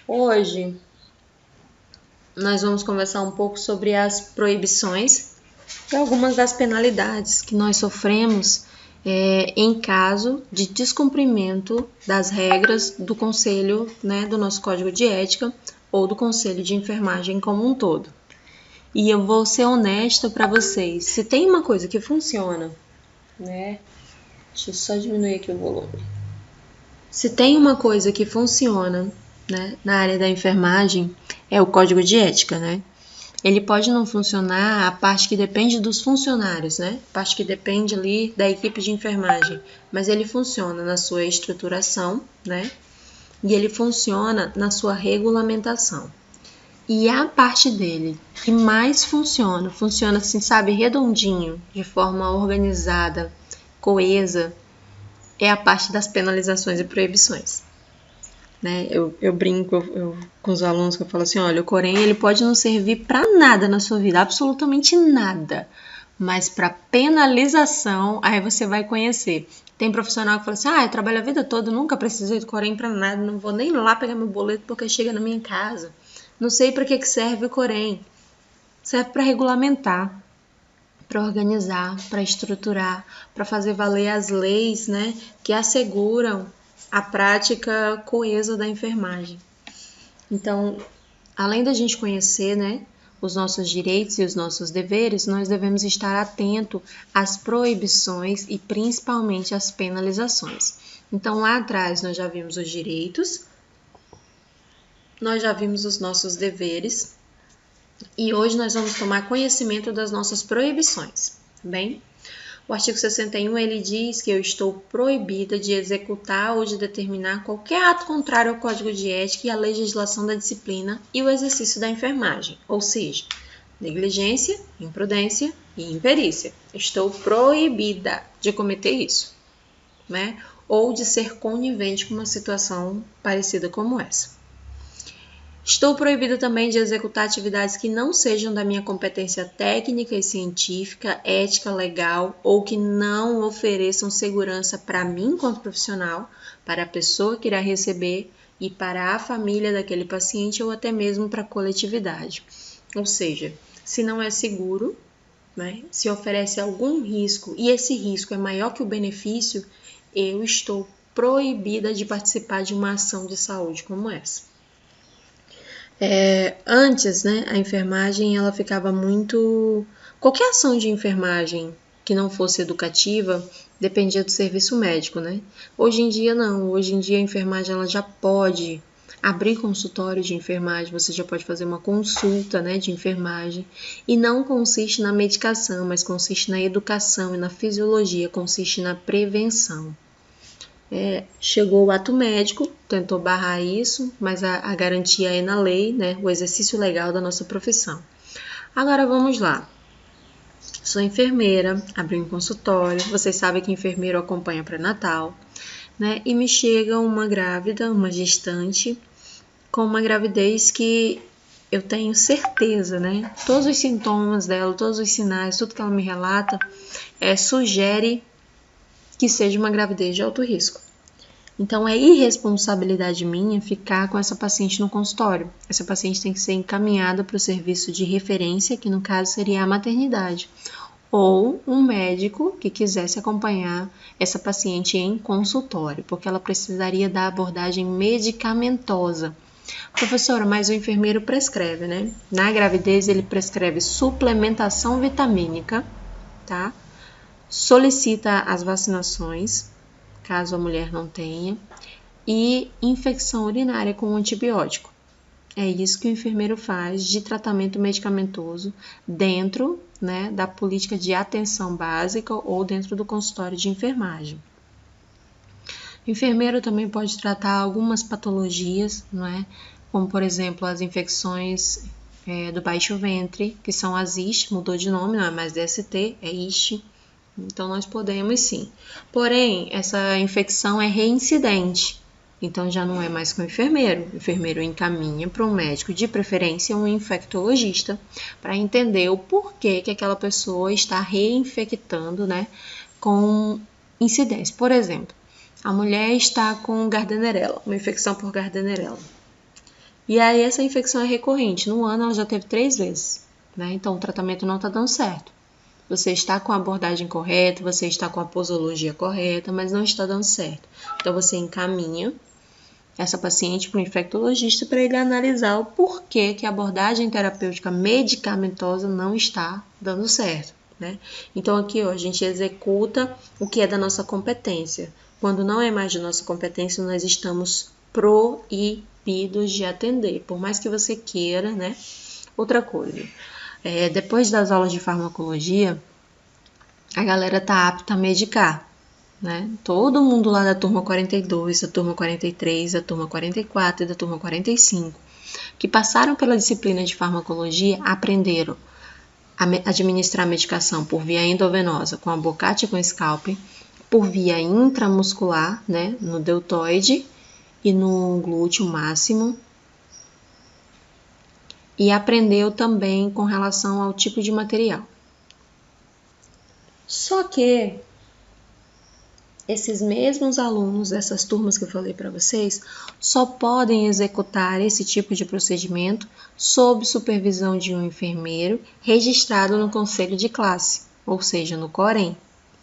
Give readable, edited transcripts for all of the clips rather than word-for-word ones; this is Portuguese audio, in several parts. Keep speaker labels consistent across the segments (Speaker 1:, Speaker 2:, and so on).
Speaker 1: Hoje nós vamos conversar um pouco sobre as proibições e algumas das penalidades que nós sofremos em caso de descumprimento das regras do conselho, do nosso código de ética ou do conselho de enfermagem como um todo. E eu vou ser honesta para vocês, se tem uma coisa que funciona, deixa eu só diminuir aqui o volume. Se tem uma coisa que funciona, na área da enfermagem, é o código de ética, Ele pode não funcionar a parte que depende dos funcionários, A parte que depende ali da equipe de enfermagem, mas ele funciona na sua estruturação, E ele funciona na sua regulamentação. E a parte dele que mais funciona assim, sabe, redondinho, de forma organizada, coesa, é a parte das penalizações e proibições. Eu brinco com os alunos que eu falo assim, olha, o Corém ele pode não servir para nada na sua vida, absolutamente nada, mas para penalização, aí você vai conhecer. Tem profissional que fala assim, eu trabalho a vida toda, nunca precisei do Corém para nada, não vou nem lá pegar meu boleto porque chega na minha casa. Não sei para que serve o Corém. Serve para regulamentar, para organizar, para estruturar, para fazer valer as leis, que asseguram a prática coesa da enfermagem. Então, além da gente conhecer, os nossos direitos e os nossos deveres, nós devemos estar atento às proibições e principalmente às penalizações. Então, lá atrás nós já vimos os direitos, nós já vimos os nossos deveres e hoje nós vamos tomar conhecimento das nossas proibições, bem? O artigo 61, ele diz que eu estou proibida de executar ou de determinar qualquer ato contrário ao Código de Ética e à legislação da disciplina e o exercício da enfermagem, ou seja, negligência, imprudência e imperícia. Estou proibida de cometer isso, Ou de ser conivente com uma situação parecida como essa. Estou proibida também de executar atividades que não sejam da minha competência técnica e científica, ética, legal ou que não ofereçam segurança para mim enquanto profissional, para a pessoa que irá receber e para a família daquele paciente ou até mesmo para a coletividade. Ou seja, se não é seguro, se oferece algum risco e esse risco é maior que o benefício, eu estou proibida de participar de uma ação de saúde como essa. Antes, a enfermagem ela ficava muito... Qualquer ação de enfermagem que não fosse educativa dependia do serviço médico, Hoje em dia não, hoje em dia a enfermagem ela já pode abrir consultório de enfermagem, você já pode fazer uma consulta, de enfermagem e não consiste na medicação, mas consiste na educação e na fisiologia, consiste na prevenção. Chegou o ato médico, tentou barrar isso, mas a garantia é na lei, o exercício legal da nossa profissão. Agora vamos lá. Sou enfermeira, abri um consultório, vocês sabem que enfermeiro acompanha pré-natal, e me chega uma grávida, uma gestante, com uma gravidez que eu tenho certeza, todos os sintomas dela, todos os sinais, tudo que ela me relata, sugere que seja uma gravidez de alto risco. Então, é irresponsabilidade minha ficar com essa paciente no consultório. Essa paciente tem que ser encaminhada para o serviço de referência, que no caso seria a maternidade, ou um médico que quisesse acompanhar essa paciente em consultório, porque ela precisaria da abordagem medicamentosa. Professora, mas o enfermeiro prescreve, Na gravidez, ele prescreve suplementação vitamínica, Solicita as vacinações, caso a mulher não tenha, e infecção urinária com antibiótico. É isso que o enfermeiro faz de tratamento medicamentoso dentro, da política de atenção básica ou dentro do consultório de enfermagem. O enfermeiro também pode tratar algumas patologias, como por exemplo as infecções do baixo ventre, que são as IST, mudou de nome, não é mais DST, é IST. Então, nós podemos sim. Porém, essa infecção é reincidente. Então, já não é mais com o enfermeiro. O enfermeiro encaminha para um médico, de preferência um infectologista, para entender o porquê que aquela pessoa está reinfectando, com incidência. Por exemplo, a mulher está com Gardnerella, uma infecção por Gardnerella. E aí essa infecção é recorrente. No ano ela já teve 3 vezes, né? Então o tratamento não está dando certo. Você está com a abordagem correta, você está com a posologia correta, mas não está dando certo. Então você encaminha essa paciente para o infectologista para ele analisar o porquê que a abordagem terapêutica medicamentosa não está dando certo, né? Então aqui ó, a gente executa o que é da nossa competência. Quando não é mais de nossa competência, nós estamos proibidos de atender, por mais que você queira, né? Outra coisa, depois das aulas de farmacologia, a galera tá apta a medicar, né? Todo mundo lá da turma 42, da turma 43, da turma 44 e da turma 45, que passaram pela disciplina de farmacologia, aprenderam a administrar a medicação por via endovenosa, com abocate e com scalpel, por via intramuscular, né? No deltoide e no glúteo máximo, e aprendeu também com relação ao tipo de material. Só que esses mesmos alunos dessas turmas que eu falei para vocês só podem executar esse tipo de procedimento sob supervisão de um enfermeiro registrado no conselho de classe, ou seja, no COREM,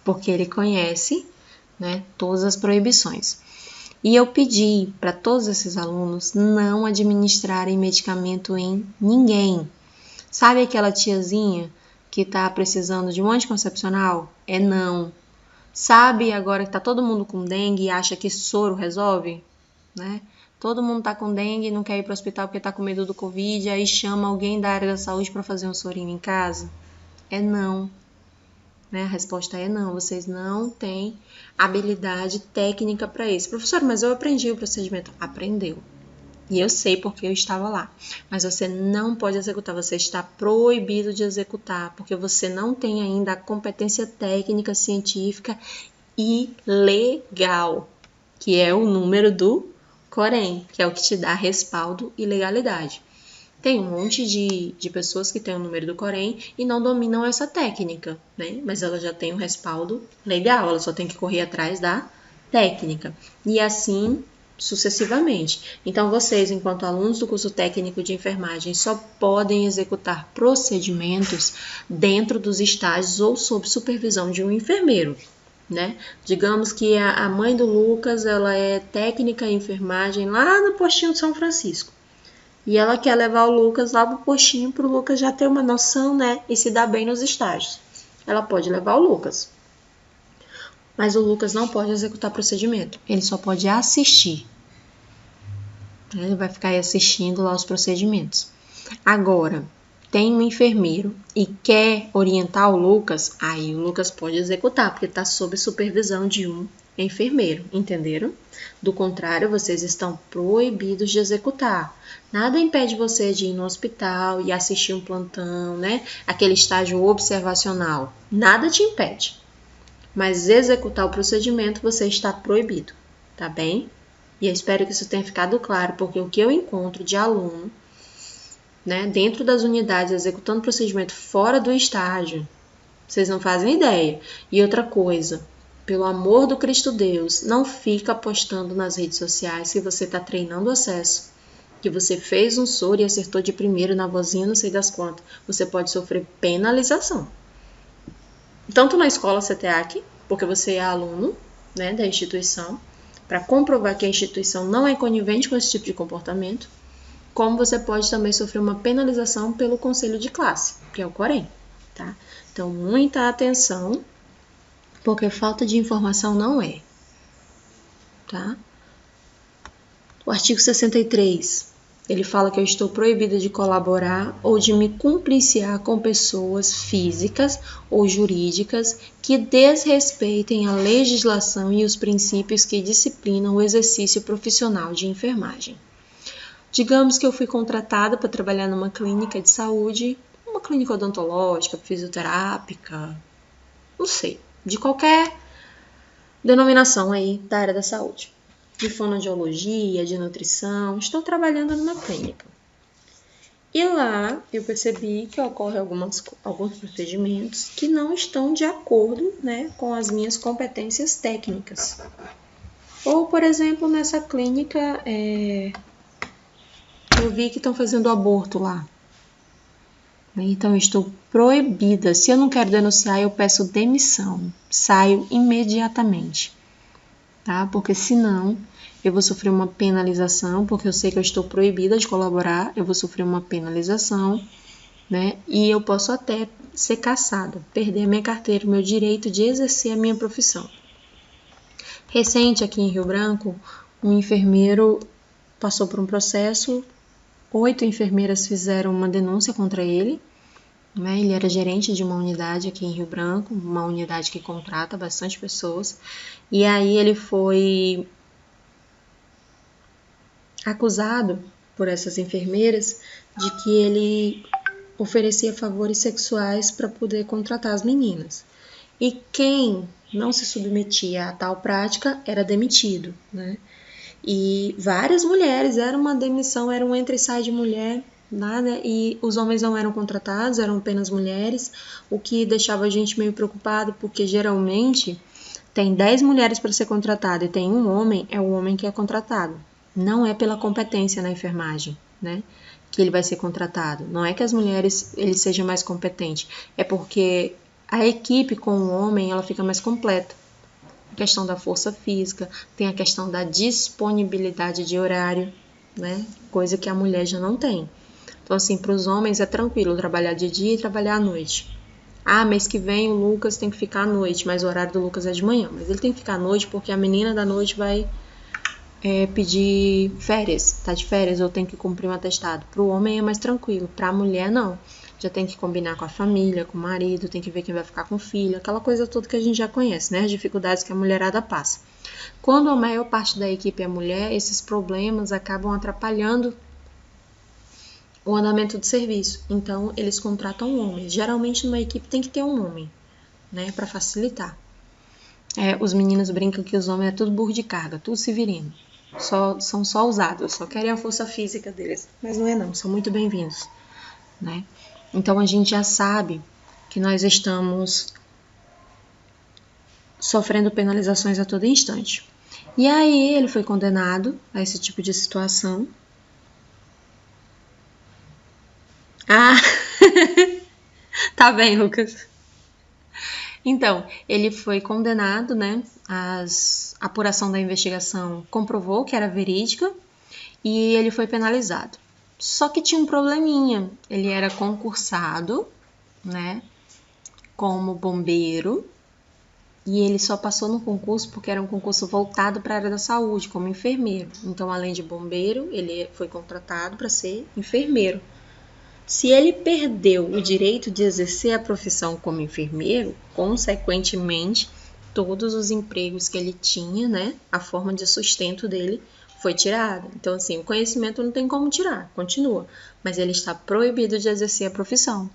Speaker 1: porque ele conhece, né, todas as proibições. E eu pedi para todos esses alunos não administrarem medicamento em ninguém. Sabe aquela tiazinha que está precisando de um anticoncepcional? Não. Sabe agora que tá todo mundo com dengue e acha que soro resolve? Né? Todo mundo tá com dengue e não quer ir para o hospital porque tá com medo do Covid, aí chama alguém da área da saúde para fazer um sorinho em casa? Não. Né? A resposta é não, vocês não têm habilidade técnica para isso. Professor, mas eu aprendi o procedimento. Aprendeu. E eu sei porque eu estava lá. Mas você não pode executar, você está proibido de executar, porque você não tem ainda a competência técnica, científica e legal, que é o número do COREM, que é o que te dá respaldo e legalidade. Tem um monte de pessoas que têm o número do COREM e não dominam essa técnica, né? Mas ela já tem um respaldo legal, ela só tem que correr atrás da técnica. E assim sucessivamente. Então, vocês, enquanto alunos do curso técnico de enfermagem, só podem executar procedimentos dentro dos estágios ou sob supervisão de um enfermeiro, né? Digamos que a mãe do Lucas, ela é técnica em enfermagem lá no postinho de São Francisco. E ela quer levar o Lucas lá pro postinho para o Lucas já ter uma noção, né? E se dar bem nos estágios. Ela pode levar o Lucas. Mas o Lucas não pode executar procedimento. Ele só pode assistir. Ele vai ficar aí assistindo lá os procedimentos. Agora, tem um enfermeiro e quer orientar o Lucas, aí o Lucas pode executar, porque está sob supervisão de um enfermeiro, entenderam? Do contrário, vocês estão proibidos de executar. Nada impede você de ir no hospital e assistir um plantão, né? Aquele estágio observacional. Nada te impede. Mas executar o procedimento você está proibido, tá bem? E eu espero que isso tenha ficado claro, porque o que eu encontro de aluno, né, dentro das unidades, executando procedimento fora do estágio, vocês não fazem ideia. E outra coisa, pelo amor do Cristo Deus, não fica postando nas redes sociais que você está treinando acesso, que você fez um soro e acertou de primeiro na vozinha, não sei das quantas. Você pode sofrer penalização. Tanto na escola CTEAC, porque você é aluno, né, da instituição, para comprovar que a instituição não é conivente com esse tipo de comportamento, como você pode também sofrer uma penalização pelo conselho de classe, que é o COREM, tá? Então, muita atenção, porque falta de informação não é, tá? O artigo 63, ele fala que eu estou proibida de colaborar ou de me cumpliciar com pessoas físicas ou jurídicas que desrespeitem a legislação e os princípios que disciplinam o exercício profissional de enfermagem. Digamos que eu fui contratada para trabalhar numa clínica de saúde, uma clínica odontológica, fisioterápica, não sei, de qualquer denominação aí da área da saúde. De fonoaudiologia, de nutrição, estou trabalhando numa clínica. E lá eu percebi que ocorrem alguns procedimentos que não estão de acordo, né, com as minhas competências técnicas. Ou, por exemplo, nessa clínica, eu vi que estão fazendo aborto lá. Então, eu estou proibida. Se eu não quero denunciar, eu peço demissão. Saio imediatamente, tá? Porque senão eu vou sofrer uma penalização, porque eu sei que eu estou proibida de colaborar, eu vou sofrer uma penalização, né? E eu posso até ser cassada, perder a minha carteira, o meu direito de exercer a minha profissão. Recente, aqui em Rio Branco, um enfermeiro passou por um processo, 8 enfermeiras fizeram uma denúncia contra ele, né? Ele era gerente de uma unidade aqui em Rio Branco, uma unidade que contrata bastante pessoas, e aí ele foi acusado por essas enfermeiras de que ele oferecia favores sexuais para poder contratar as meninas. E quem não se submetia a tal prática era demitido, né? E várias mulheres, era uma demissão, era um entra e sai de mulher, nada, e os homens não eram contratados, eram apenas mulheres, o que deixava a gente meio preocupado, porque geralmente tem 10 mulheres para ser contratada e tem um homem, é o homem que é contratado. Não é pela competência na enfermagem, né, que ele vai ser contratado. Não é que as mulheres ele seja mais competente, é porque a equipe com o homem ela fica mais completa. A questão da força física, tem a questão da disponibilidade de horário, né, coisa que a mulher já não tem. Então, assim, para os homens é tranquilo trabalhar de dia e trabalhar à noite. Ah, mês que vem o Lucas tem que ficar à noite, mas o horário do Lucas é de manhã. Mas ele tem que ficar à noite porque a menina da noite vai pedir férias, tá de férias ou tem que cumprir um atestado. Para o homem é mais tranquilo, para a mulher não. Já tem que combinar com a família, com o marido, tem que ver quem vai ficar com o filho, aquela coisa toda que a gente já conhece, né? As dificuldades que a mulherada passa. Quando a maior parte da equipe é mulher, esses problemas acabam atrapalhando o andamento do serviço. Então, eles contratam homens. Geralmente, numa equipe tem que ter um homem, né? Para facilitar. Os meninos brincam que os homens é tudo burro de carga, tudo severino. São só usados, só querem a força física deles. Mas não é não, são muito bem-vindos, né? Então, a gente já sabe que nós estamos sofrendo penalizações a todo instante. E aí, ele foi condenado a esse tipo de situação. Ah, tá bem, Lucas. Então, ele foi condenado, né? A apuração da investigação comprovou que era verídica e ele foi penalizado. Só que tinha um probleminha. Ele era concursado, né? Como bombeiro e ele só passou no concurso porque era um concurso voltado para a área da saúde, como enfermeiro. Então, além de bombeiro, ele foi contratado para ser enfermeiro. Se ele perdeu o direito de exercer a profissão como enfermeiro, consequentemente, todos os empregos que ele tinha, né, a forma de sustento dele foi tirada. Então, assim, o conhecimento não tem como tirar, continua, mas ele está proibido de exercer a profissão.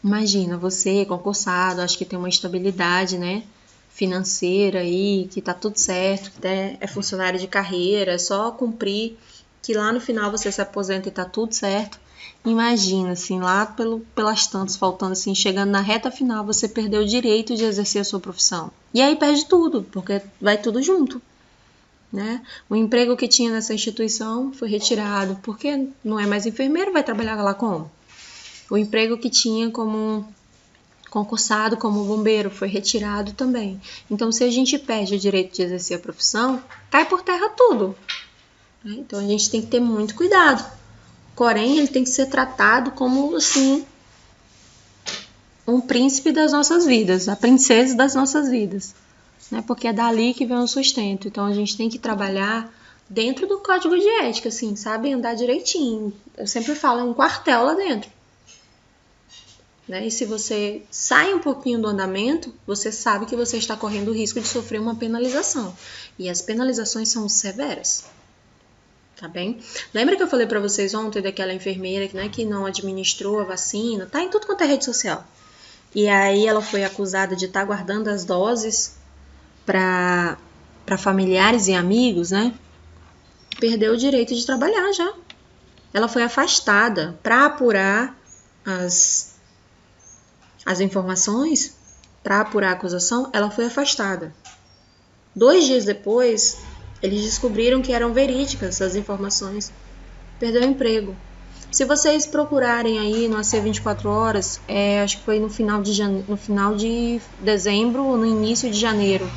Speaker 1: Imagina, você concursado, acho que tem uma estabilidade, né, financeira aí, que tá tudo certo, que é funcionário de carreira, é só cumprir, que lá no final você se aposenta e tá tudo certo. Imagina, assim, lá pelas tantas, faltando assim, chegando na reta final, você perdeu o direito de exercer a sua profissão. E aí perde tudo, porque vai tudo junto, né? O emprego que tinha nessa instituição foi retirado, porque não é mais enfermeiro, vai trabalhar lá como? O emprego que tinha como concursado, como bombeiro, foi retirado também. Então, se a gente perde o direito de exercer a profissão, cai por terra tudo, né? Então, a gente tem que ter muito cuidado. Porém, ele tem que ser tratado como, assim, um príncipe das nossas vidas, a princesa das nossas vidas, né? Porque é dali que vem o sustento. Então, a gente tem que trabalhar dentro do código de ética, assim, sabe? Andar direitinho. Eu sempre falo, é um quartel lá dentro, né? E se você sai um pouquinho do andamento, você sabe que você está correndo o risco de sofrer uma penalização. E as penalizações são severas. Tá bem? Lembra que eu falei pra vocês ontem daquela enfermeira, né, que não administrou a vacina? Tá em tudo quanto é rede social. E aí ela foi acusada de estar guardando as doses para familiares e amigos, né? Perdeu o direito de trabalhar já. Ela foi afastada para apurar as informações, para apurar a acusação, ela foi afastada. 2 dias depois, eles descobriram que eram verídicas as informações. perdeu o emprego. Se vocês procurarem aí no AC 24 horas, acho que foi no final de dezembro ou no início de janeiro,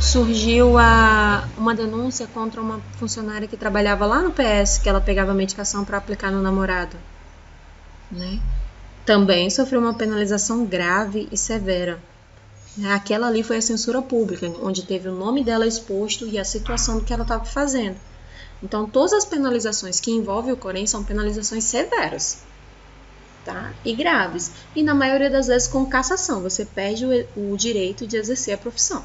Speaker 1: surgiu uma denúncia contra uma funcionária que trabalhava lá no PS, que ela pegava medicação para aplicar no namorado, né? Também sofreu uma penalização grave e severa. Aquela ali foi a censura pública, onde teve o nome dela exposto e a situação do que ela estava fazendo. Então, todas as penalizações que envolvem o Corém são penalizações severas, tá? E graves. E na maioria das vezes com cassação, você perde o direito de exercer a profissão.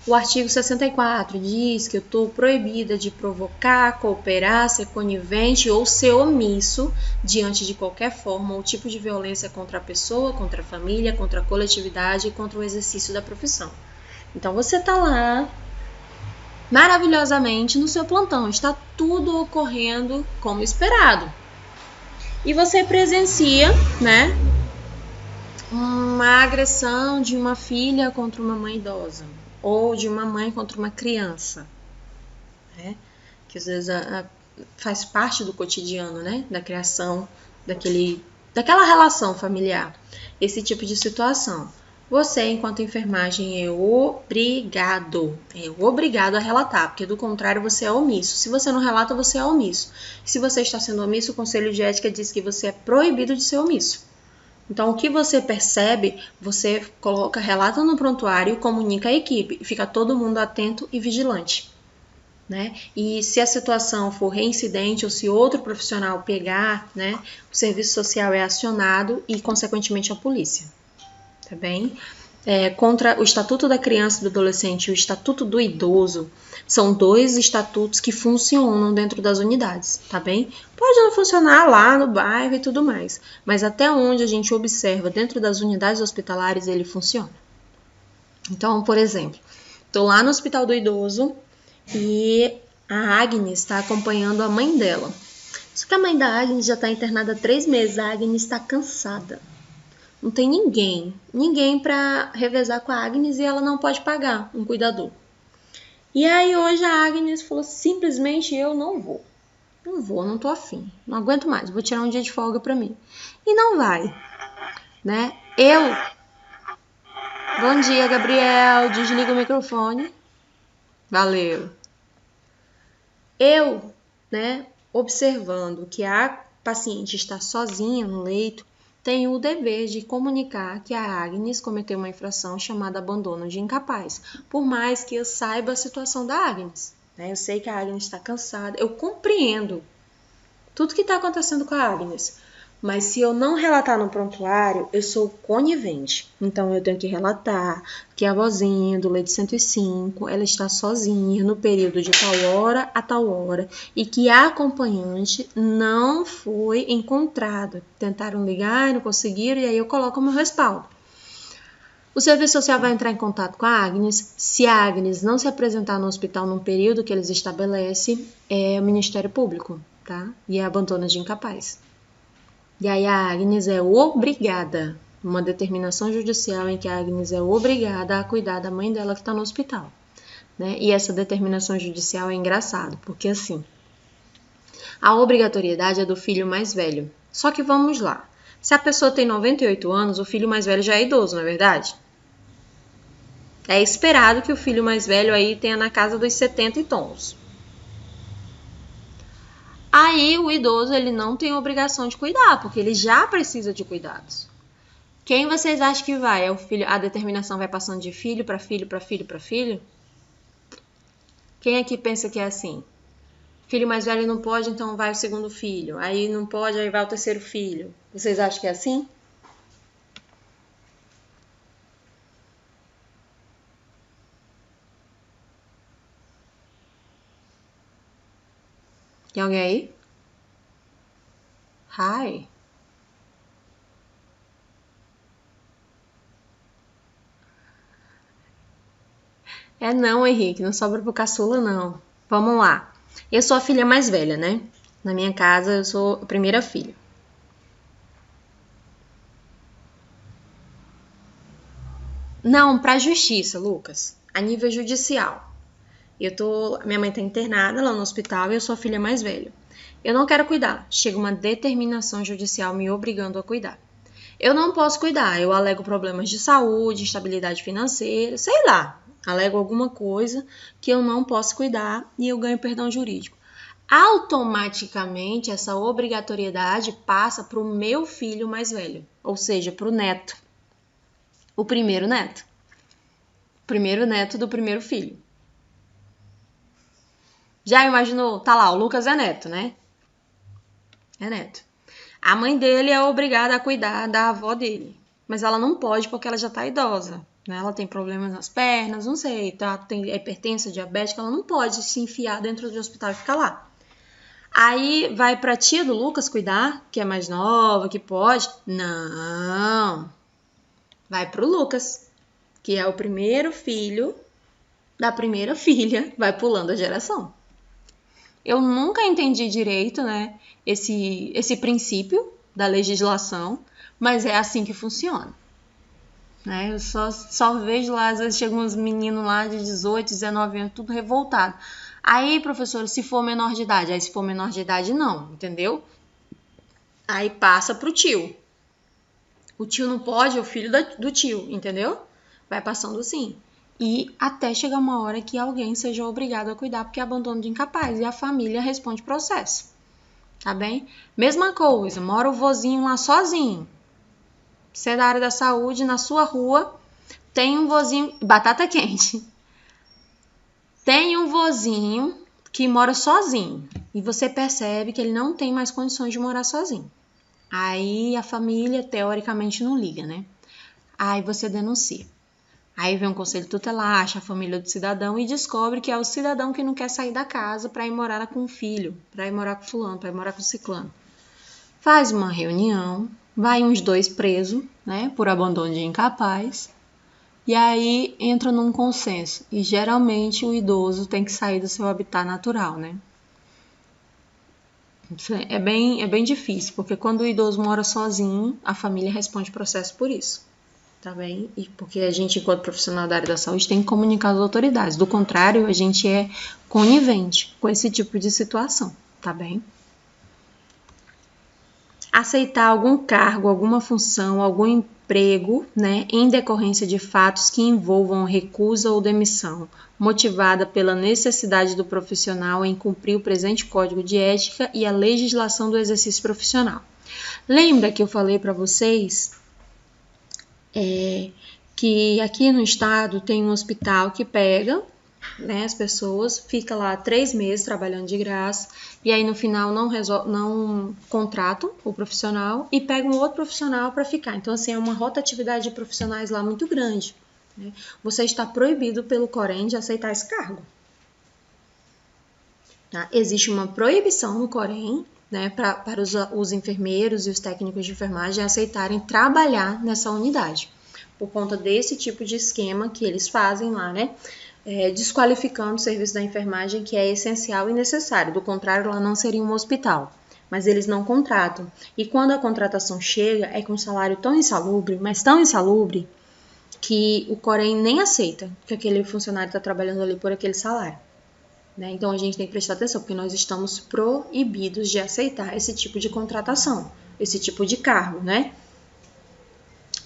Speaker 1: O artigo 64 diz que eu estou proibida de provocar, cooperar, ser conivente ou ser omisso diante de qualquer forma ou tipo de violência contra a pessoa, contra a família, contra a coletividade e contra o exercício da profissão. Então você está lá maravilhosamente no seu plantão, está tudo ocorrendo como esperado. E você presencia, né, uma agressão de uma filha contra uma mãe idosa ou de uma mãe contra uma criança, né? Que às vezes faz parte do cotidiano, né? Da criação daquela relação familiar. Esse tipo de situação. Você, enquanto enfermagem, é obrigado a relatar, porque do contrário você é omisso. Se você não relata, você é omisso. Se você está sendo omisso, o Conselho de Ética diz que você é proibido de ser omisso. Então, o que você percebe, você coloca, relata no prontuário e comunica à equipe. Fica todo mundo atento e vigilante, né? E se a situação for reincidente ou se outro profissional pegar, né, o serviço social é acionado e, consequentemente, a polícia. Tá bem? Contra o Estatuto da Criança e do Adolescente e o Estatuto do Idoso, são dois estatutos que funcionam dentro das unidades, tá bem? Pode não funcionar lá no bairro e tudo mais, mas até onde a gente observa dentro das unidades hospitalares, ele funciona. Então, por exemplo, estou lá no Hospital do Idoso e a Agnes está acompanhando a mãe dela. Só que a mãe da Agnes já está internada há 3 meses, a Agnes está cansada. Não tem ninguém para revezar com a Agnes e ela não pode pagar um cuidador. E aí hoje a Agnes falou simplesmente eu não vou, não tô afim, não aguento mais, vou tirar um dia de folga para mim. E não vai, né? Bom dia, Gabriel, desliga o microfone. Valeu. Né, observando que a paciente está sozinha no leito, tenho o dever de comunicar que a Agnes cometeu uma infração chamada abandono de incapaz, por mais que eu saiba a situação da Agnes, né? Eu sei que a Agnes está cansada, eu compreendo tudo que está acontecendo com a Agnes, mas se eu não relatar no prontuário, eu sou conivente. Então, eu tenho que relatar que a vozinha do leite 105, ela está sozinha no período de tal hora a tal hora e que a acompanhante não foi encontrada. Tentaram ligar, não conseguiram e aí eu coloco o meu respaldo. O serviço social vai entrar em contato com a Agnes. Se a Agnes não se apresentar no hospital num período que eles estabelecem, é o Ministério Público, tá? E é abandono de incapaz. E aí a Agnes é obrigada, uma determinação judicial em que a Agnes é obrigada a cuidar da mãe dela que está no hospital, né? E essa determinação judicial é engraçado, porque assim, a obrigatoriedade é do filho mais velho. Só que vamos lá, se a pessoa tem 98 anos, o filho mais velho já é idoso, não é verdade? É esperado que o filho mais velho aí tenha na casa dos 70 e tons. Aí o idoso ele não tem obrigação de cuidar, porque ele já precisa de cuidados. Quem vocês acham que vai? É o filho? A determinação vai passando de filho para filho para filho para filho? Quem aqui pensa que é assim? Filho mais velho não pode, então vai o segundo filho. Aí não pode, aí vai o terceiro filho. Vocês acham que é assim? Tem alguém aí? Hi. Não, Henrique, não sobra pro caçula, não. Vamos lá. Eu sou a filha mais velha, né? Na minha casa, eu sou a primeira filha. Não, pra justiça, Lucas. A nível judicial. Minha mãe tá internada lá no hospital e eu sou a filha mais velha. Eu não quero cuidar. Chega uma determinação judicial me obrigando a cuidar. Eu não posso cuidar. Eu alego problemas de saúde, instabilidade financeira, sei lá. Alego alguma coisa que eu não posso cuidar e eu ganho perdão jurídico. Automaticamente, essa obrigatoriedade passa para o meu filho mais velho, ou seja, para o neto. O primeiro neto. Primeiro neto do primeiro filho. Já imaginou? Tá lá, o Lucas é neto, né? É neto. A mãe dele é obrigada a cuidar da avó dele, mas ela não pode porque ela já tá idosa, né? Ela tem problemas nas pernas, não sei, tá? Tem hipertensão, diabética, ela não pode se enfiar dentro do hospital e ficar lá. Aí vai pra tia do Lucas cuidar, que é mais nova, que pode? Não. Vai pro Lucas, que é o primeiro filho da primeira filha, vai pulando a geração. Eu nunca entendi direito, né, esse princípio da legislação, mas é assim que funciona. Né? Eu só vejo lá, às vezes chegam uns meninos lá de 18, 19 anos, tudo revoltado. Aí, professora, se for menor de idade, aí se for menor de idade, não, entendeu? Aí passa pro tio. O tio não pode, é o filho do tio, entendeu? Vai passando assim. E até chegar uma hora que alguém seja obrigado a cuidar porque é abandono de incapaz e a família responde processo. Tá bem? Mesma coisa, mora o vozinho lá sozinho. Você é da área da saúde, na sua rua, tem um vozinho, batata quente. Tem um vozinho que mora sozinho e você percebe que ele não tem mais condições de morar sozinho. Aí a família, teoricamente, não liga, né? Aí você denuncia. Aí vem um conselho tutelar, acha a família do cidadão e descobre que é o cidadão que não quer sair da casa para ir morar com o filho, para ir morar com fulano, para ir morar com ciclano. Faz uma reunião, vai uns 2 presos, né, por abandono de incapaz, e aí entra num consenso. E geralmente o idoso tem que sair do seu habitat natural, né? É bem difícil, porque quando o idoso mora sozinho, a família responde processo por isso. Tá bem? E porque a gente, enquanto profissional da área da saúde, tem que comunicar às autoridades. Do contrário, a gente é conivente com esse tipo de situação, tá bem? Aceitar algum cargo, alguma função, algum emprego, né, em decorrência de fatos que envolvam recusa ou demissão, motivada pela necessidade do profissional em cumprir o presente Código de Ética e a legislação do exercício profissional. Lembra que eu falei para vocês que aqui no estado tem um hospital que pega, né, as pessoas, fica lá 3 meses trabalhando de graça e aí no final não contratam o profissional e pegam outro profissional para ficar. Então, assim, é uma rotatividade de profissionais lá muito grande. Né? Você está proibido pelo Corém de aceitar esse cargo. Tá? Existe uma proibição no Corém, né, para os enfermeiros e os técnicos de enfermagem aceitarem trabalhar nessa unidade, por conta desse tipo de esquema que eles fazem lá, né, desqualificando o serviço da enfermagem, que é essencial e necessário, do contrário, ela não seria um hospital, mas eles não contratam, e quando a contratação chega, é com um salário tão insalubre, mas tão insalubre, que o Corém nem aceita que aquele funcionário está trabalhando ali por aquele salário. Né? Então, a gente tem que prestar atenção, porque nós estamos proibidos de aceitar esse tipo de contratação, esse tipo de cargo, né?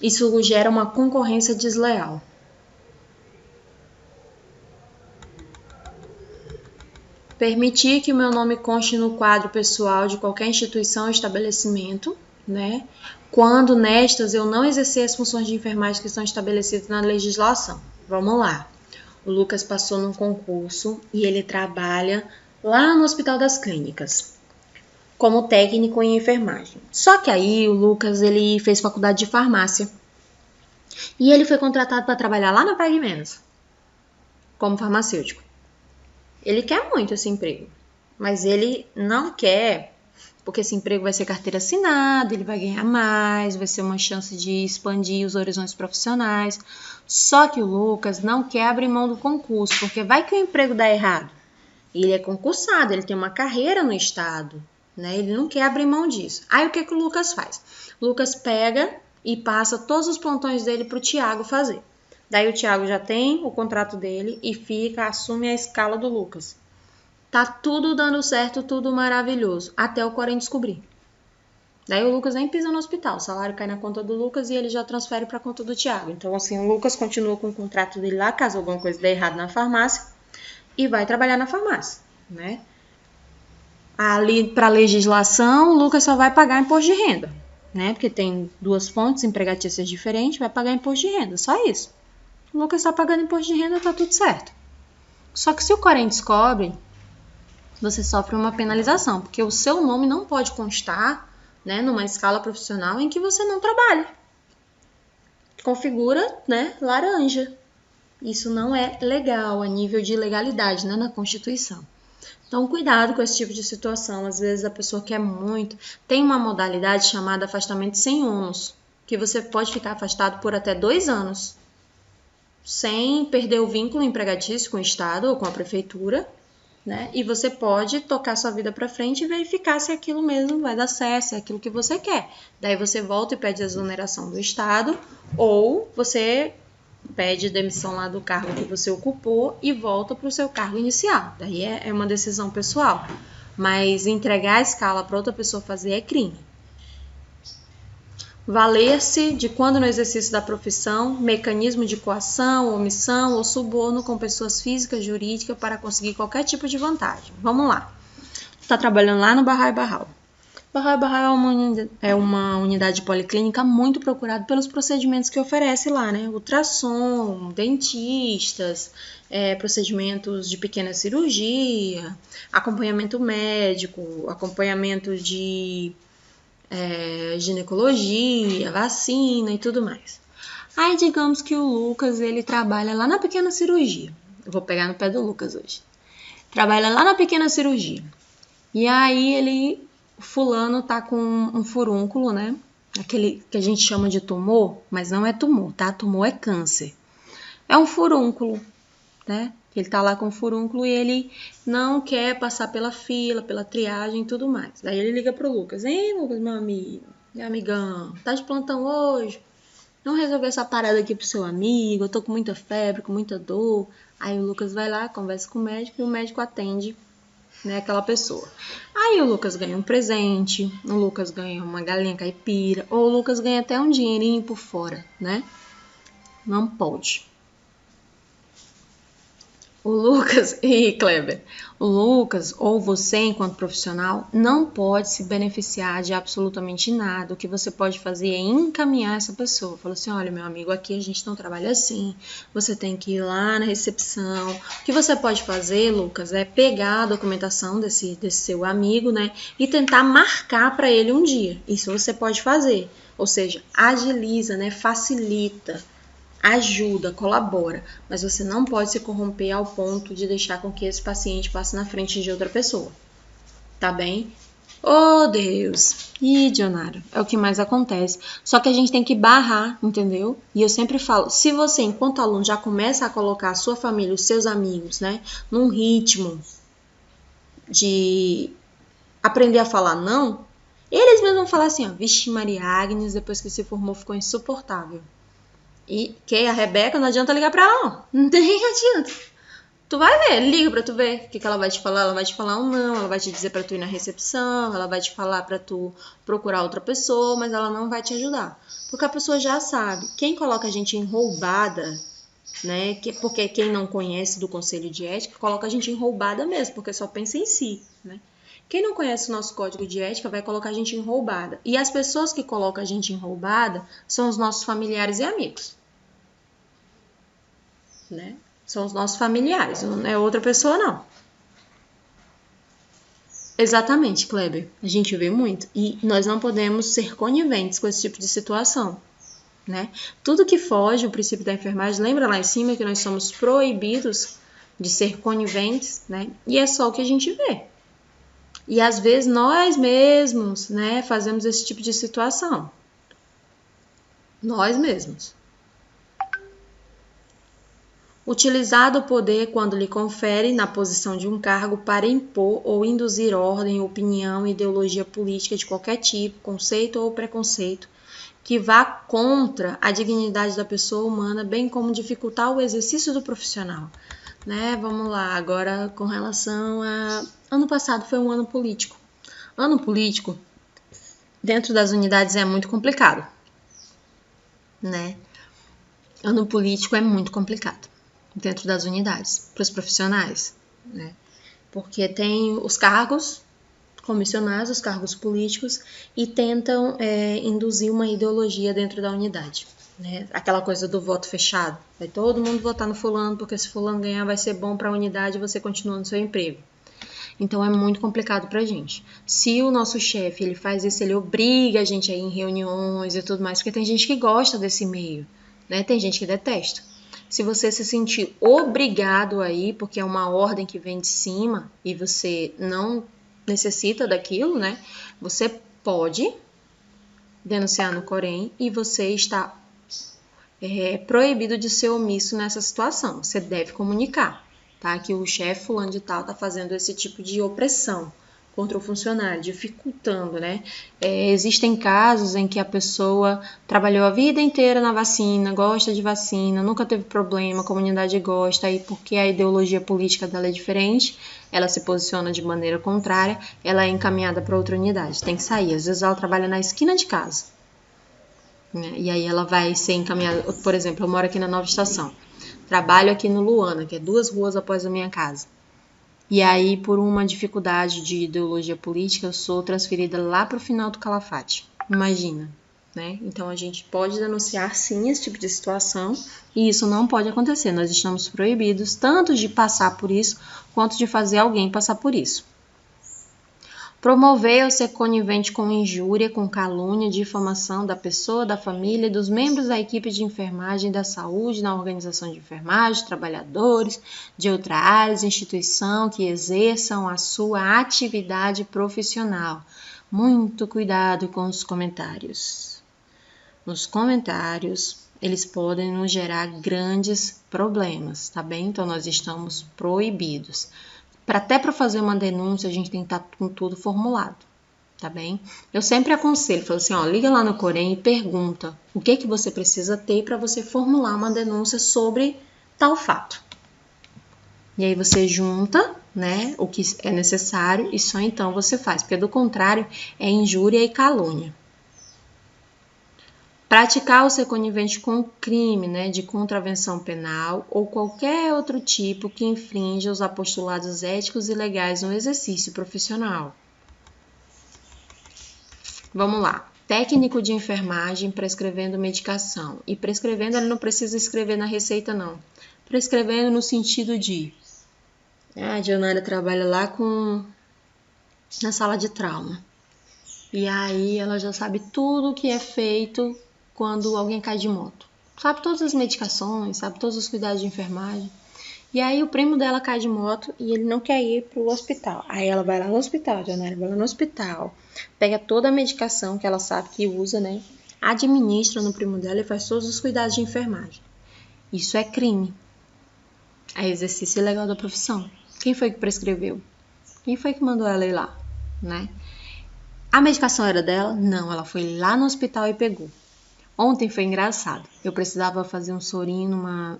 Speaker 1: Isso gera uma concorrência desleal. Permitir que o meu nome conste no quadro pessoal de qualquer instituição ou estabelecimento, né? Quando nestas eu não exercer as funções de enfermagem que estão estabelecidas na legislação. Vamos lá. O Lucas passou num concurso e ele trabalha lá no Hospital das Clínicas, como técnico em enfermagem. Só que aí o Lucas ele fez faculdade de farmácia e ele foi contratado para trabalhar lá na Pague Menos, como farmacêutico. Ele quer muito esse emprego, mas ele não quer, porque esse emprego vai ser carteira assinada, ele vai ganhar mais, vai ser uma chance de expandir os horizontes profissionais. Só que o Lucas não quer abrir mão do concurso, porque vai que o emprego dá errado. Ele é concursado, ele tem uma carreira no estado, né? Ele não quer abrir mão disso. Aí o que o Lucas faz? O Lucas pega e passa todos os plantões dele para o Tiago fazer. Daí o Thiago já tem o contrato dele e assume a escala do Lucas. Tá tudo dando certo, tudo maravilhoso, até o Corém descobrir. Daí o Lucas nem pisa no hospital, o salário cai na conta do Lucas e ele já transfere para a conta do Thiago. Então, assim, o Lucas continua com o contrato dele lá, caso alguma coisa dê errado na farmácia, e vai trabalhar na farmácia, né? Ali, para legislação, o Lucas só vai pagar imposto de renda, né? Porque tem duas fontes empregatícias diferentes, vai pagar imposto de renda, só isso. O Lucas está pagando imposto de renda, tá tudo certo. Só que se o Corém descobre, você sofre uma penalização, porque o seu nome não pode constar, né, numa escala profissional em que você não trabalha. Configura, né, laranja. Isso não é legal a nível de legalidade, né, na Constituição. Então, cuidado com esse tipo de situação. Às vezes a pessoa quer muito. Tem uma modalidade chamada afastamento sem ônus, que você pode ficar afastado por até 2 anos, sem perder o vínculo empregatício com o Estado ou com a Prefeitura, né? E você pode tocar sua vida para frente e verificar se aquilo mesmo vai dar certo, se é aquilo que você quer. Daí você volta e pede a exoneração do Estado, ou você pede demissão lá do cargo que você ocupou e volta para o seu cargo inicial. Daí é uma decisão pessoal. Mas entregar a escala para outra pessoa fazer é crime. Valer-se de quando no exercício da profissão, mecanismo de coação, omissão ou suborno com pessoas físicas, jurídicas para conseguir qualquer tipo de vantagem. Vamos lá. Está trabalhando lá no Barral e Barral. Barral e Barral é uma unidade policlínica muito procurada pelos procedimentos que oferece lá, né? Ultrassom, dentistas, procedimentos de pequena cirurgia, acompanhamento médico, acompanhamento de ginecologia, vacina e tudo mais. Aí digamos que o Lucas, ele trabalha lá na pequena cirurgia. Eu vou pegar no pé do Lucas hoje. Trabalha lá na pequena cirurgia. E aí o fulano tá com um furúnculo, né? Aquele que a gente chama de tumor, mas não é tumor, tá? Tumor é câncer. É um furúnculo, né? Ele tá lá com o furúnculo e ele não quer passar pela fila, pela triagem e tudo mais. Daí ele liga pro Lucas. Ei, Lucas, meu amigo, meu amigão, tá de plantão hoje? Vamos resolver essa parada aqui pro seu amigo, eu tô com muita febre, com muita dor. Aí o Lucas vai lá, conversa com o médico e o médico atende, né, aquela pessoa. Aí o Lucas ganha um presente, o Lucas ganha uma galinha caipira, ou o Lucas ganha até um dinheirinho por fora, né? Não pode. O Lucas e Kleber, o Lucas ou você enquanto profissional não pode se beneficiar de absolutamente nada. O que você pode fazer é encaminhar essa pessoa. Fala assim, olha meu amigo, aqui a gente não trabalha assim, você tem que ir lá na recepção. O que você pode fazer, Lucas, é pegar a documentação desse seu amigo, né, e tentar marcar para ele um dia. Isso você pode fazer, ou seja, agiliza, né, facilita. Ajuda, colabora, mas você não pode se corromper ao ponto de deixar com que esse paciente passe na frente de outra pessoa, tá bem? Oh, Deus! Ih, Dionara, é o que mais acontece. Só que a gente tem que barrar, entendeu? E eu sempre falo, se você, enquanto aluno, já começa a colocar a sua família, os seus amigos, né, num ritmo de aprender a falar não, eles mesmos vão falar assim, ó, vixe, Maria Agnes, depois que se formou, ficou insuportável. E que a Rebeca, não adianta ligar pra ela, não nem adianta. Tu vai ver, liga pra tu ver o que ela vai te falar. Ela vai te falar um não, ela vai te dizer pra tu ir na recepção, ela vai te falar pra tu procurar outra pessoa, mas ela não vai te ajudar. Porque a pessoa já sabe. Quem coloca a gente em roubada, né? Porque quem não conhece do conselho de ética, coloca a gente em roubada mesmo, porque só pensa em si, né? Quem não conhece o nosso código de ética vai colocar a gente em roubada. E as pessoas que colocam a gente em roubada são os nossos familiares e amigos. Né? São os nossos familiares, não é outra pessoa não. Exatamente, Kleber. A gente vê muito. E nós não podemos ser coniventes com esse tipo de situação, né? Tudo que foge o princípio da enfermagem, lembra lá em cima que nós somos proibidos de ser coniventes, né? E é só o que a gente vê. E às vezes nós mesmos, né, fazemos esse tipo de situação. Nós mesmos. Utilizado o poder quando lhe confere na posição de um cargo para impor ou induzir ordem, opinião, ideologia política de qualquer tipo, conceito ou preconceito, que vá contra a dignidade da pessoa humana, bem como dificultar o exercício do profissional, né? Vamos lá, agora com relação a... Ano passado foi um ano político. Ano político, dentro das unidades, é muito complicado, né? Ano político é muito complicado dentro das unidades, para os profissionais, né? Porque tem os cargos comissionados, os cargos políticos, e tentam induzir uma ideologia dentro da unidade, né? Aquela coisa do voto fechado. Vai todo mundo votar no fulano, porque se fulano ganhar vai ser bom para a unidade e você continua no seu emprego. Então é muito complicado pra gente. Se o nosso chefe ele faz isso, ele obriga a gente a ir em reuniões e tudo mais, porque tem gente que gosta desse meio, né? Tem gente que detesta. Se você se sentir obrigado a ir, porque é uma ordem que vem de cima e você não necessita daquilo, né? Você pode denunciar no Corém e você está proibido de ser omisso nessa situação. Você deve comunicar, tá? Que o chefe fulano de tal está fazendo esse tipo de opressão contra o funcionário, dificultando, né? Existem casos em que a pessoa trabalhou a vida inteira na vacina, gosta de vacina, nunca teve problema, a comunidade gosta, e porque a ideologia política dela é diferente, ela se posiciona de maneira contrária, ela é encaminhada para outra unidade, tem que sair. Às vezes ela trabalha na esquina de casa, né? E aí ela vai ser encaminhada, por exemplo, eu moro aqui na Nova Estação, trabalho aqui no Luana, que é 2 ruas após a minha casa. E aí, por uma dificuldade de ideologia política, eu sou transferida lá para o final do Calafate. Imagina, né? Então, a gente pode denunciar, sim, esse tipo de situação, e isso não pode acontecer. Nós estamos proibidos tanto de passar por isso, quanto de fazer alguém passar por isso. Promover ou ser conivente com injúria, com calúnia, difamação da pessoa, da família e dos membros da equipe de enfermagem da saúde na organização de enfermagem, trabalhadores de outra área, instituição que exerçam a sua atividade profissional. Muito cuidado com os comentários. Nos comentários, eles podem nos gerar grandes problemas, tá bem? Então, nós estamos proibidos. Até para fazer uma denúncia, a gente tem que estar com tudo formulado, tá bem? Eu sempre aconselho, falo assim, ó, liga lá no Corém e pergunta o que você precisa ter para você formular uma denúncia sobre tal fato. E aí você junta, né, o que é necessário e só então você faz, porque do contrário é injúria e calúnia. Praticar ou ser conivente com o crime, né, de contravenção penal ou qualquer outro tipo que infrinja os apostulados éticos e legais no exercício profissional. Vamos lá. Técnico de enfermagem prescrevendo medicação. E prescrevendo, ele não precisa escrever na receita, não. Prescrevendo no sentido de... a Dionária trabalha lá na sala de trauma. E aí ela já sabe tudo o que é feito quando alguém cai de moto. Sabe todas as medicações, sabe todos os cuidados de enfermagem. E aí o primo dela cai de moto e ele não quer ir pro hospital. Aí ela vai lá no hospital, a Dionária vai lá no hospital, pega toda a medicação que ela sabe que usa, né? Administra no primo dela e faz todos os cuidados de enfermagem. Isso é crime. É exercício ilegal da profissão. Quem foi que prescreveu? Quem foi que mandou ela ir lá, né? A medicação era dela? Não, ela foi lá no hospital e pegou. Ontem foi engraçado. Eu precisava fazer um sorinho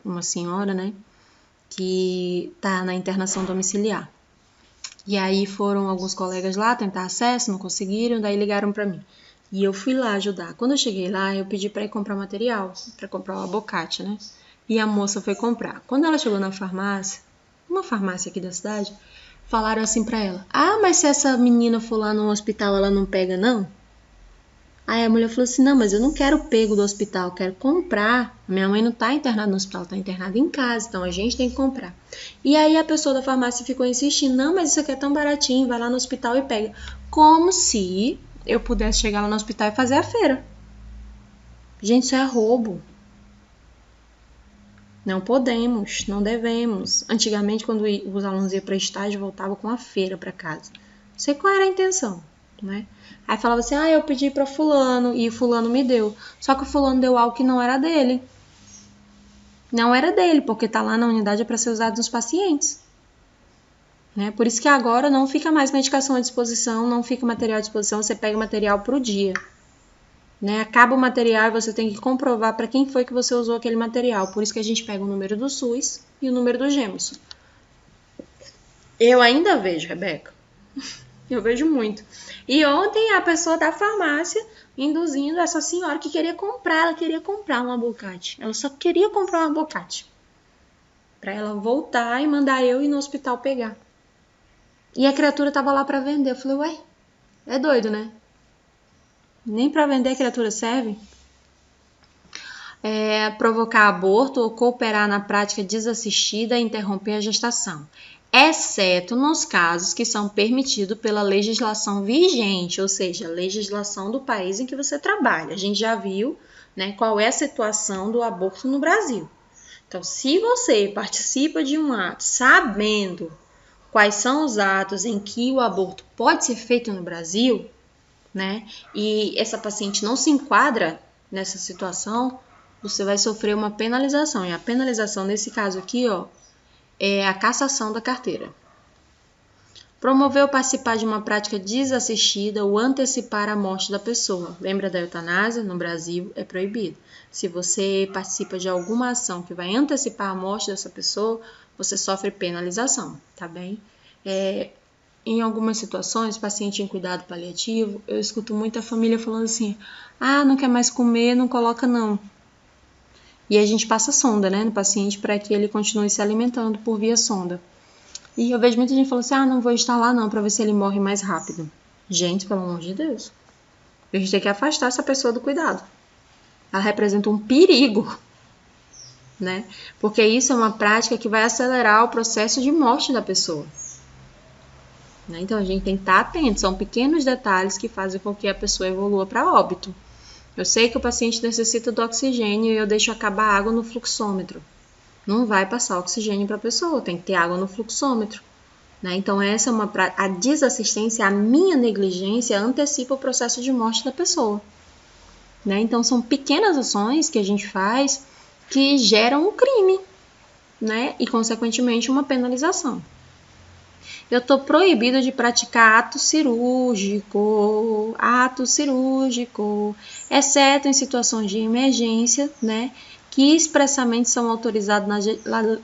Speaker 1: numa senhora, né? Que tá na internação domiciliar. E aí foram alguns colegas lá tentar acesso, não conseguiram, daí ligaram pra mim. E eu fui lá ajudar. Quando eu cheguei lá, eu pedi pra ir comprar material, pra comprar o abacate, né? E a moça foi comprar. Quando ela chegou na farmácia, uma farmácia aqui da cidade, falaram assim pra ela: ah, mas se essa menina for lá no hospital, ela não pega, não? Aí a mulher falou assim, não, mas eu não quero pego do hospital, eu quero comprar. Minha mãe não tá internada no hospital, tá internada em casa, então a gente tem que comprar. E aí a pessoa da farmácia ficou insistindo, não, mas isso aqui é tão baratinho, vai lá no hospital e pega. Como se eu pudesse chegar lá no hospital e fazer a feira. Gente, isso é roubo. Não podemos, não devemos. Antigamente, quando os alunos iam para estágio, voltavam com a feira para casa. Não sei qual era a intenção, né? Aí falava assim, eu pedi para fulano e fulano me deu. Só que o fulano deu algo que não era dele. Não era dele, porque tá lá na unidade para ser usado nos pacientes. Né? Por isso que agora não fica mais medicação à disposição, não fica material à disposição, você pega material pro dia. né? Acaba o material e você tem que comprovar para quem foi que você usou aquele material. Por isso que a gente pega o número do SUS e o número do Gemerson. Eu ainda vejo, Rebeca. Eu vejo muito. E ontem a pessoa da farmácia induzindo essa senhora que ela queria comprar um abacate. Ela só queria comprar um abacate. Para ela voltar e mandar eu ir no hospital pegar. E a criatura tava lá para vender. Eu falei, ué, é doido, né? Nem para vender a criatura serve. Provocar aborto ou cooperar na prática desassistida e interromper a gestação, exceto nos casos que são permitidos pela legislação vigente, ou seja, a legislação do país em que você trabalha. A gente já viu, né, qual é a situação do aborto no Brasil. Então, se você participa de um ato sabendo quais são os atos em que o aborto pode ser feito no Brasil, né, e essa paciente não se enquadra nessa situação, você vai sofrer uma penalização. E a penalização nesse caso aqui, ó, é a cassação da carteira. Promover ou participar de uma prática desassistida ou antecipar a morte da pessoa. Lembra da eutanásia? No Brasil é proibido. Se você participa de alguma ação que vai antecipar a morte dessa pessoa, você sofre penalização, tá bem? Em algumas situações, paciente em cuidado paliativo, eu escuto muita família falando assim, não quer mais comer, não coloca não. E a gente passa sonda, né, no paciente para que ele continue se alimentando por via sonda. E eu vejo muita gente falando assim, não vou instalar não, para ver se ele morre mais rápido. Gente, pelo amor de Deus. A gente tem que afastar essa pessoa do cuidado. Ela representa um perigo, né? Porque isso é uma prática que vai acelerar o processo de morte da pessoa. Né? Então a gente tem que estar atento. São pequenos detalhes que fazem com que a pessoa evolua para óbito. Eu sei que o paciente necessita do oxigênio e eu deixo acabar a água no fluxômetro. Não vai passar oxigênio para a pessoa, tem que ter água no fluxômetro. Né? Então, essa é a desassistência, a minha negligência antecipa o processo de morte da pessoa. Né? Então, são pequenas ações que a gente faz que geram um crime, né? E, consequentemente, uma penalização. Eu estou proibido de praticar ato cirúrgico, exceto em situações de emergência, né, que expressamente são autorizados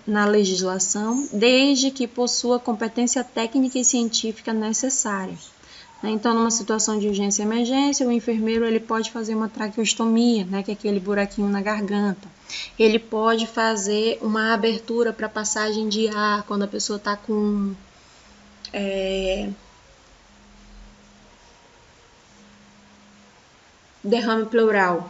Speaker 1: na legislação, desde que possua competência técnica e científica necessária. Então, numa situação de urgência e emergência, o enfermeiro ele pode fazer uma traqueostomia, né, que é aquele buraquinho na garganta. Ele pode fazer uma abertura para passagem de ar quando a pessoa está com derrame pleural.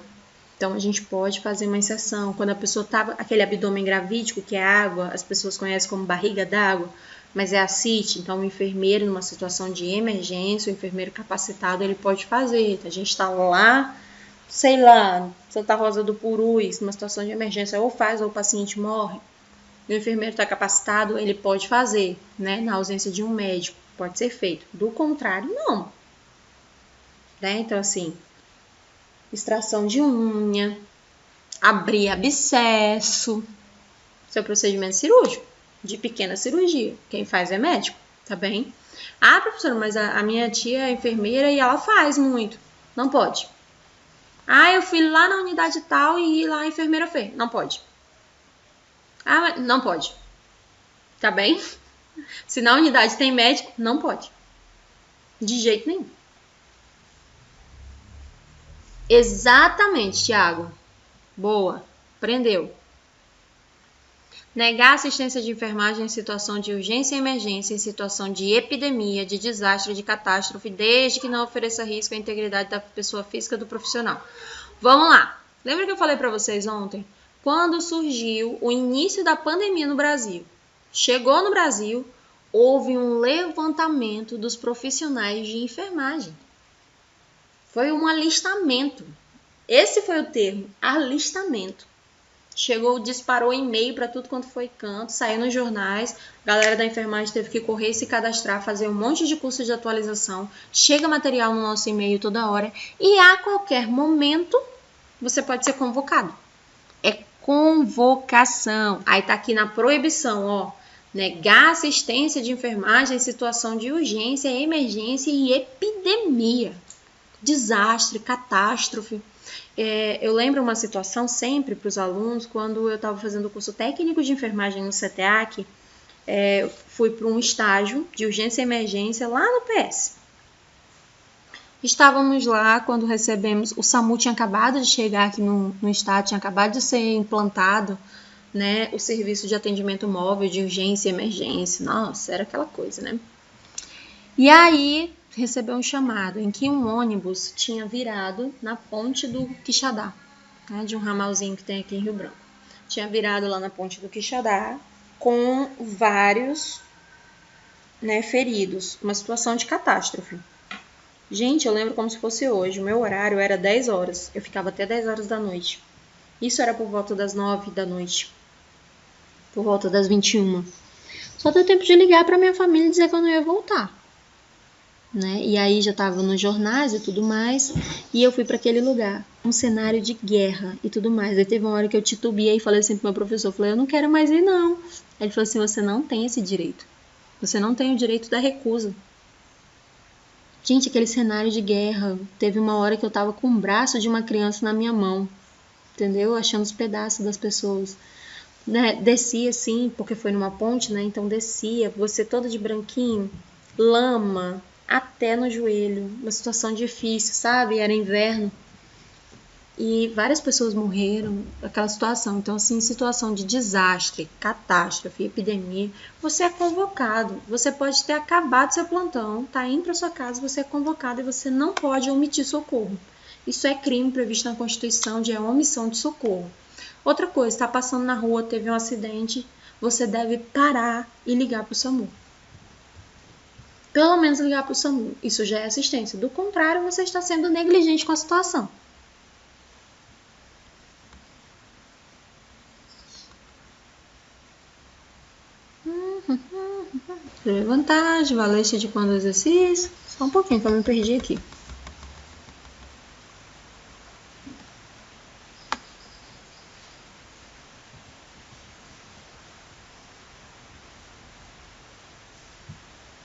Speaker 1: Então, a gente pode fazer uma inserção. Quando a pessoa tá aquele abdômen gravídico, que é água, as pessoas conhecem como barriga d'água, mas é ascite. Então, o enfermeiro, numa situação de emergência, o enfermeiro capacitado, ele pode fazer. A gente está lá, sei lá, Santa Rosa do Purus, numa situação de emergência, ou faz ou o paciente morre. O enfermeiro está capacitado, ele pode fazer, né? Na ausência de um médico, pode ser feito. Do contrário, não. Né? Então, assim, extração de unha, abrir abscesso, isso é procedimento cirúrgico, de pequena cirurgia. Quem faz é médico, tá bem? Professora, mas a minha tia é enfermeira e ela faz muito. Não pode. Eu fui lá na unidade tal e lá a enfermeira fez. Não pode. Não pode. Tá bem? Se na unidade tem médico, não pode. De jeito nenhum. Exatamente, Thiago. Boa. Prendeu. Negar assistência de enfermagem em situação de urgência e emergência, em situação de epidemia, de desastre, de catástrofe, desde que não ofereça risco à integridade da pessoa física do profissional. Vamos lá. Lembra que eu falei para vocês ontem? Quando surgiu o início da pandemia no Brasil, chegou no Brasil, houve um levantamento dos profissionais de enfermagem. Foi um alistamento. Esse foi o termo, alistamento. Chegou, disparou e-mail para tudo quanto foi canto, saiu nos jornais, a galera da enfermagem teve que correr, se cadastrar, fazer um monte de curso de atualização, chega material no nosso e-mail toda hora e a qualquer momento você pode ser convocado. É convocação. Aí tá aqui na proibição, ó, negar assistência de enfermagem em situação de urgência, emergência e epidemia. Desastre, catástrofe. Eu lembro uma situação sempre para os alunos, quando eu estava fazendo o curso técnico de enfermagem no CETEAC, fui para um estágio de urgência e emergência lá no PS. Estávamos lá quando recebemos, o SAMU tinha acabado de chegar aqui no estado, tinha acabado de ser implantado, né, o serviço de atendimento móvel de urgência e emergência. Nossa, era aquela coisa, né? E aí recebeu um chamado em que um ônibus tinha virado na ponte do Quixadá, né, de um ramalzinho que tem aqui em Rio Branco. Tinha virado lá na ponte do Quixadá com vários, né, feridos, uma situação de catástrofe. Gente, eu lembro como se fosse hoje. O meu horário era 10 horas. Eu ficava até 10 horas da noite. Isso era por volta das 9 da noite. Por volta das 21. Só deu tempo de ligar para minha família e dizer que eu não ia voltar. Né? E aí já estava nos jornais e tudo mais. E eu fui para aquele lugar. Um cenário de guerra e tudo mais. Aí teve uma hora que eu titubeei e falei assim pro meu professor. Falei, eu não quero mais ir não. Aí ele falou assim, você não tem esse direito. Você não tem o direito da recusa. Gente, aquele cenário de guerra, teve uma hora que eu tava com o braço de uma criança na minha mão, entendeu? Achando os pedaços das pessoas. Né? Descia assim, porque foi numa ponte, né? Então descia, você toda de branquinho, lama, até no joelho. Uma situação difícil, sabe? Era inverno. E várias pessoas morreram naquela situação. Então, assim, situação de desastre, catástrofe, epidemia, você é convocado. Você pode ter acabado seu plantão, tá indo para sua casa, você é convocado e você não pode omitir socorro. Isso é crime previsto na Constituição de omissão de socorro. Outra coisa, está passando na rua, teve um acidente, você deve parar e ligar para o SAMU. Pelo menos ligar para o SAMU. Isso já é assistência. Do contrário, você está sendo negligente com a situação. Vantagem, valência de quando exercício. Só um pouquinho que eu me perdi aqui.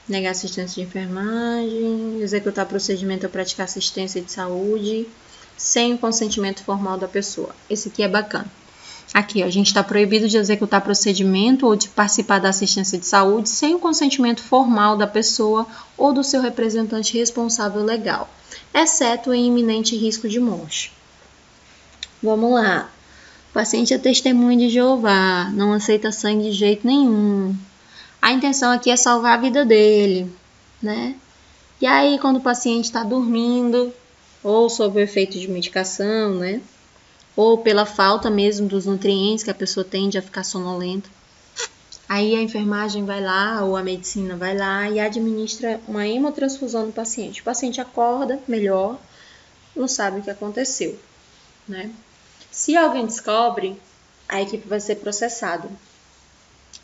Speaker 1: Negar assistência de enfermagem, executar procedimento ou praticar assistência de saúde sem o consentimento formal da pessoa. Esse aqui é bacana. Aqui, ó, a gente está proibido de executar procedimento ou de participar da assistência de saúde sem o consentimento formal da pessoa ou do seu representante responsável legal, exceto em iminente risco de morte. Vamos lá. O paciente é testemunha de Jeová, não aceita sangue de jeito nenhum. A intenção aqui é salvar a vida dele, né? E aí, quando o paciente está dormindo ou sob o efeito de medicação, né? Ou pela falta mesmo dos nutrientes que a pessoa tende a ficar sonolenta. Aí a enfermagem vai lá, ou a medicina vai lá e administra uma hemotransfusão no paciente. O paciente acorda melhor, não sabe o que aconteceu, né? Se alguém descobre, a equipe vai ser processada.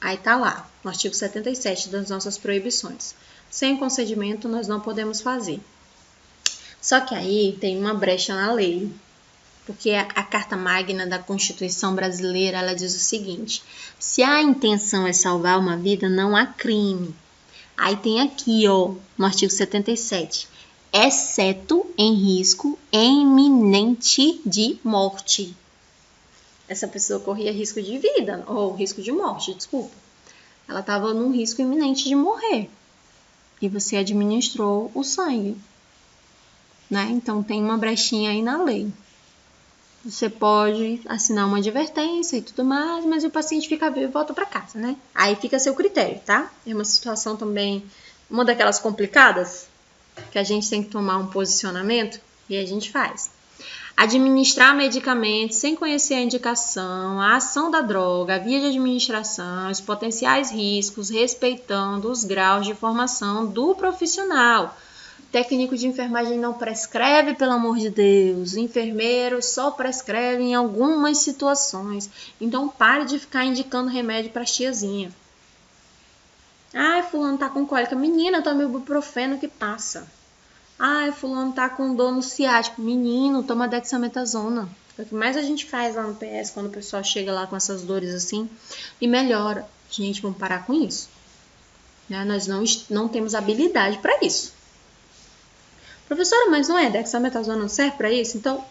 Speaker 1: Aí tá lá, no artigo 77 das nossas proibições. Sem consentimento nós não podemos fazer. Só que aí tem uma brecha na lei. Porque a Carta Magna da Constituição Brasileira, ela diz o seguinte: se a intenção é salvar uma vida, não há crime. Aí tem aqui, ó, no artigo 77, exceto em risco iminente de morte. Essa pessoa corria risco de vida, ou risco de morte, desculpa. Ela estava num risco iminente de morrer. E você administrou o sangue, né? Então tem uma brechinha aí na lei. Você pode assinar uma advertência e tudo mais, mas o paciente fica vivo e volta para casa, né? Aí fica a seu critério, tá? É uma situação também, uma daquelas complicadas, que a gente tem que tomar um posicionamento e a gente faz. Administrar medicamentos sem conhecer a indicação, a ação da droga, a via de administração, os potenciais riscos, respeitando os graus de formação do profissional. Técnico de enfermagem não prescreve, pelo amor de Deus. Enfermeiro só prescreve em algumas situações. Então, pare de ficar indicando remédio para tiazinha. Ai, fulano tá com cólica. Menina, toma ibuprofeno que passa. Ai, fulano tá com dor no ciático. Menino, toma dexametasona. É o que mais a gente faz lá no PS quando o pessoal chega lá com essas dores assim e melhora. Gente, vamos parar com isso. Né? Nós não temos habilidade para isso. Professora, mas não é? Dexametasona não serve para isso? Então,